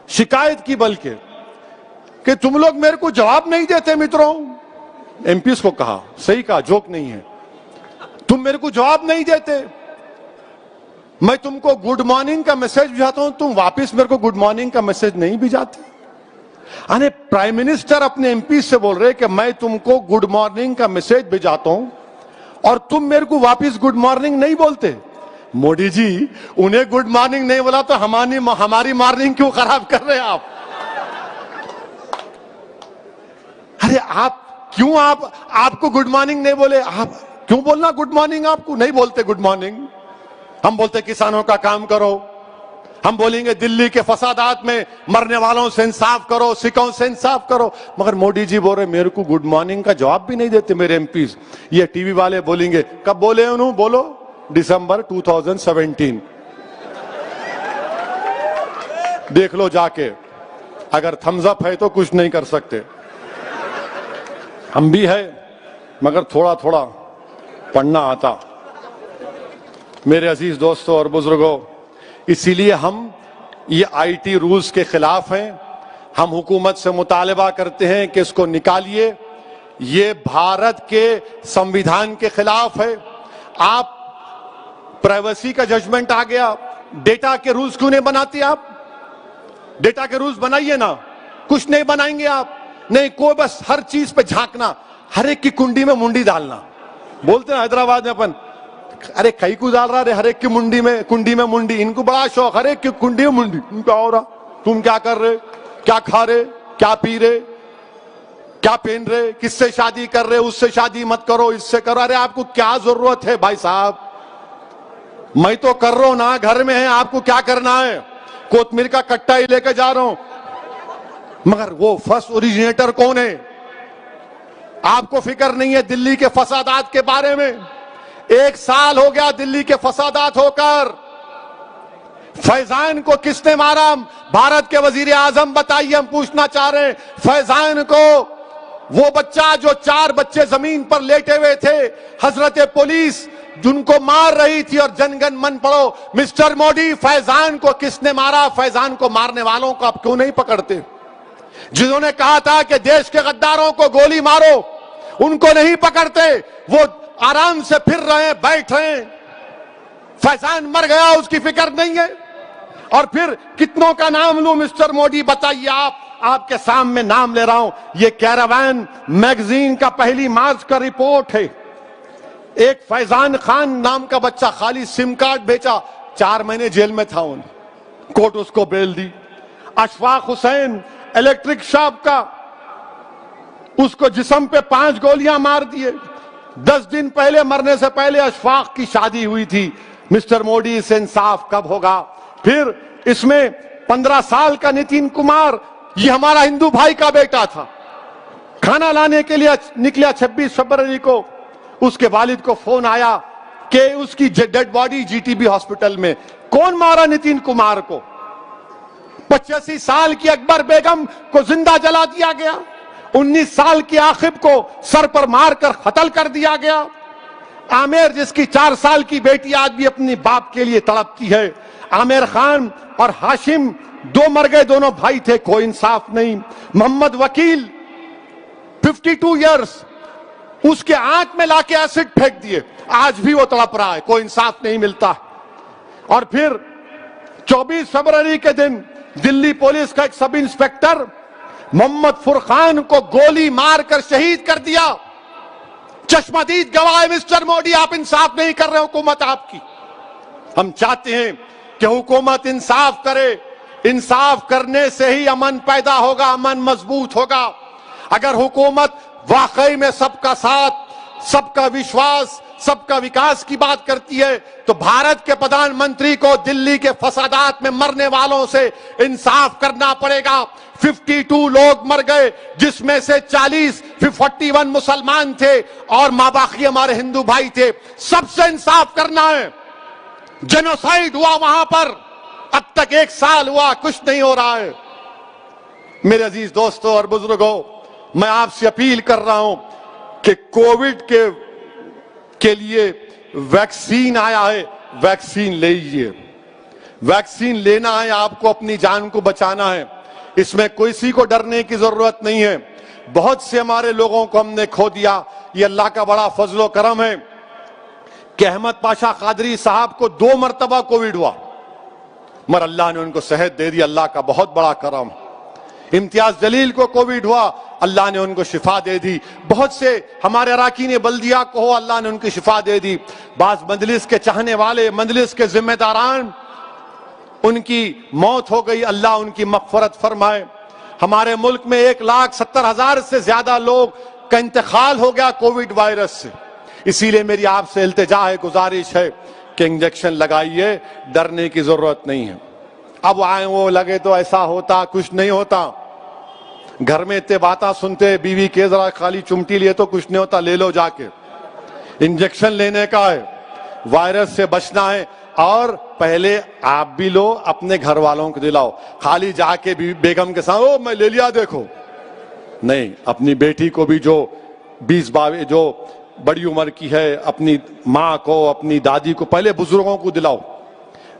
شکایت کی بلکہ، کہ تم لوگ میرے کو جواب نہیں دیتے متروں. MPs کو کہا، صحیح کہا، جوک نہیں ہے، تم میرے کو جواب نہیں دیتے. میں تم کو گڈ مارننگ کا میسج بھیجاتا ہوں، تم واپس میرے کو گڈ مارننگ کا میسج نہیں بھیجاتے. یعنی پرائم منسٹر اپنے MP سے بول رہے کہ میں تم کو گڈ مارننگ کا میسج بھیجاتا ہوں اور تم میرے کو واپس گڈ مارننگ نہیں بولتے. مودی جی انہیں گڈ مارننگ نہیں بولا تو ہماری مارننگ کیوں خراب کر رہے ہیں آپ؟ ارے آپ کو گڈ مارننگ نہیں بولے، آپ کیوں بولنا گڈ مارننگ؟ آپ کو نہیں بولتے گڈ مارننگ. ہم بولتے کسانوں کا کام کرو، ہم بولیں گے دلی کے فسادات میں مرنے والوں سے انصاف کرو، سکھوں سے انصاف کرو، مگر مودی جی بول رہے میرے کو گڈ مارننگ کا جواب بھی نہیں دیتے میرے MPs. یہ ٹی وی والے بولیں گے کب بولے انہوں؟ بولو دسمبر 2017. دیکھ لو جا کے. اگر تھمز اپ ہے تو کچھ نہیں کر سکتے. ہم بھی ہے مگر تھوڑا تھوڑا پڑھنا آتا. میرے عزیز دوستوں اور بزرگوں، اسی لیے ہم یہ آئی ٹی رولز کے خلاف ہیں. ہم حکومت سے مطالبہ کرتے ہیں کہ اس کو نکالیے. یہ بھارت کے سمویدھان کے خلاف ہے. آپ پرائیویسی کا ججمنٹ آ گیا، ڈیٹا کے رولز کیوں نہیں بناتے؟ آپ ڈیٹا کے رولز بنائیے نا. کچھ نہیں بنائیں گے آپ. نہیں، کوئی بس ہر چیز پہ جھانکنا، ہر ایک کی کنڈی میں منڈی ڈالنا. بولتے ہیں حیدرآباد میں اپن، ارے کئی کو ڈال رہا، ہر ایک کی منڈی میں کنڈی میں منڈی. ان کو بڑا شوق، ہر ایک کی کنڈی میں منڈی. ان کا ہو رہا، تم کیا کر رہے، کیا کھا رہے، کیا پی رہے، کیا پہن رہے، کس سے شادی کر رہے، اس سے شادی مت کرو، اس سے کرو. ارے آپ کو کیا ضرورت ہے بھائی صاحب؟ میں تو کر رہا ہوں نا، گھر میں ہے، آپ کو کیا کرنا ہے؟ کوتمیر کا کٹا ہی لے کے جا رہا ہوں. مگر وہ فرسٹ اوریجنیٹر کون ہے؟ آپ کو فکر نہیں ہے دلی کے فسادات کے بارے میں؟ 1 سال ہو گیا دلی کے فسادات ہو کر. فیضان کو کس نے مارا؟ بھارت کے وزیر اعظم بتائیے. ہم پوچھنا چاہ رہے ہیں فیضان کو، وہ بچہ جو 4 بچے زمین پر لیٹے ہوئے تھے، حضرت پولیس جن کو مار رہی تھی اور جن گن من پڑھو. مسٹر مودی، فیضان کو کس نے مارا؟ فیضان کو مارنے والوں کو آپ کیوں نہیں پکڑتے؟ جنہوں نے کہا تھا کہ دیش کے غداروں کو گولی مارو، ان کو نہیں پکڑتے. وہ آرام سے پھر رہے ہیں، بیٹھ رہے ہیں. فیضان مر گیا، اس کی فکر نہیں ہے. اور پھر کتنوں کا نام لوں مسٹر مودی؟ بتائیے. آپ کے سامنے نام لے رہا ہوں. یہ کیراوین میگزین کا 1 مارچ کا رپورٹ ہے. ایک فیضان خان نام کا بچہ خالی سم کارڈ بیچا، 4 مہینے جیل میں تھا. کورٹ اس کو بیل دی. اشفاق حسین الیکٹرک شاپ کا، اس کو جسم پہ 5 گولیاں مار دیے. 10 دن پہلے مرنے سے پہلے اشفاق کی شادی ہوئی تھی. مسٹر مودی سے انصاف کب ہوگا؟ پھر اس میں 15 سال کا نتن کمار، یہ ہمارا ہندو بھائی کا بیٹا تھا. کھانا لانے کے لیے نکلا 26 فروری کو. اس کے والد کو فون آیا کہ اس کی dead body G T B hospital میں. کون مارا نتن کمار کو؟ 85 سال کی اکبر بیگم کو زندہ جلا دیا گیا. 19 سال کی عاقب کو سر پر مار کر قتل کر دیا گیا. عامر جس کی 4 سال کی بیٹی آج بھی اپنی باپ کے لیے تڑپتی ہے. عامر خان اور ہاشم 2 مر گئے، دونوں بھائی تھے، کوئی انصاف نہیں. محمد وکیل 52 ایئرس، اس کے آنکھ میں لا کے ایسڈ پھینک دیے، آج بھی وہ تڑپ رہا ہے، کوئی انصاف نہیں ملتا. اور پھر 24 فروری کے دن دلی پولیس کا ایک سب انسپیکٹر محمد فرقان کو گولی مار کر شہید کر دیا. چشمدید گواہ ہے مسٹر مودی، آپ انصاف نہیں کر رہے حکومت آپ کی. ہم چاہتے ہیں کہ حکومت انصاف کرے. انصاف کرنے سے ہی امن پیدا ہوگا، امن مضبوط ہوگا. اگر حکومت واقعی میں سب کا ساتھ، سب کا وشواس، سب کا وکاس کی بات کرتی ہے تو بھارت کے پردھان منتری کو دلی کے فسادات میں مرنے والوں سے انصاف کرنا پڑے گا. 52 لوگ مر گئے، جس میں سے 41 مسلمان تھے اور ماباقی ہمارے ہندو بھائی تھے. سب سے انصاف کرنا ہے. جنوسائیڈ ہوا وہاں پر، اب تک 1 سال ہوا، کچھ نہیں ہو رہا ہے. میرے عزیز دوستوں اور بزرگوں، میں آپ سے اپیل کر رہا ہوں کہ کووڈ کے لیے ویکسین آیا ہے، ویکسین لیجئے. ویکسین لینا ہے، آپ کو اپنی جان کو بچانا ہے. اس میں کسی کو ڈرنے کی ضرورت نہیں ہے. بہت سے ہمارے لوگوں کو ہم نے کھو دیا. یہ اللہ کا بڑا فضل و کرم ہے کہ احمد پاشا قادری صاحب کو 2 مرتبہ کووڈ ہوا، مگر اللہ نے ان کو صحت دے دی، اللہ کا بہت بڑا کرم. امتیاز جلیل کو کووڈ ہوا، اللہ نے ان کو شفا دے دی. بہت سے ہمارے اراکین بلدیہ کو ہو، اللہ نے ان کی شفا دے دی. بعض مجلس کے چاہنے والے، مجلس کے ذمہ داران، ان کی موت ہو گئی، اللہ ان کی مغفرت فرمائے. ہمارے ملک میں 1,70,000 سے زیادہ لوگ کا انتقال ہو گیا کووڈ وائرس سے. اسی لیے میری آپ سے التجا ہے، گزارش ہے کہ انجیکشن لگائیے، ڈرنے کی ضرورت نہیں ہے. اب آئیں وہ لگے تو ایسا ہوتا، کچھ نہیں ہوتا. گھر میں اتنے باتیں سنتے، بیوی کے ذرا خالی چمٹی لیے تو کچھ نہیں ہوتا، لے لو جا کے. انجیکشن لینے کا ہے، وائرس سے بچنا ہے. اور پہلے آپ بھی لو، اپنے گھر والوں کو دلاؤ. خالی جا کے بیگم کے ساتھ او میں لے لیا دیکھو نہیں، اپنی بیٹی کو بھی جو 20-22 جو بڑی عمر کی ہے، اپنی ماں کو، اپنی دادی کو، پہلے بزرگوں کو دلاؤ.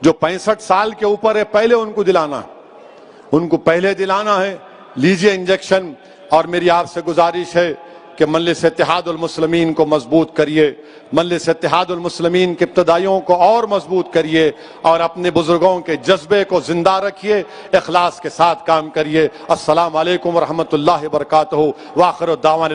جو 65 سال کے اوپر ہے پہلے ان کو دلانا، ان کو پہلے دلانا ہے. لیجئے انجیکشن. اور میری آپ سے گزارش ہے کہ مجلس اتحاد المسلمین کو مضبوط کریے، مجلس اتحاد المسلمین کے ابتدائیوں کو اور مضبوط کریے، اور اپنے بزرگوں کے جذبے کو زندہ رکھیے، اخلاص کے ساتھ کام کریے. السلام علیکم ورحمۃ اللہ وبرکاتہ. وآخر الدعوانا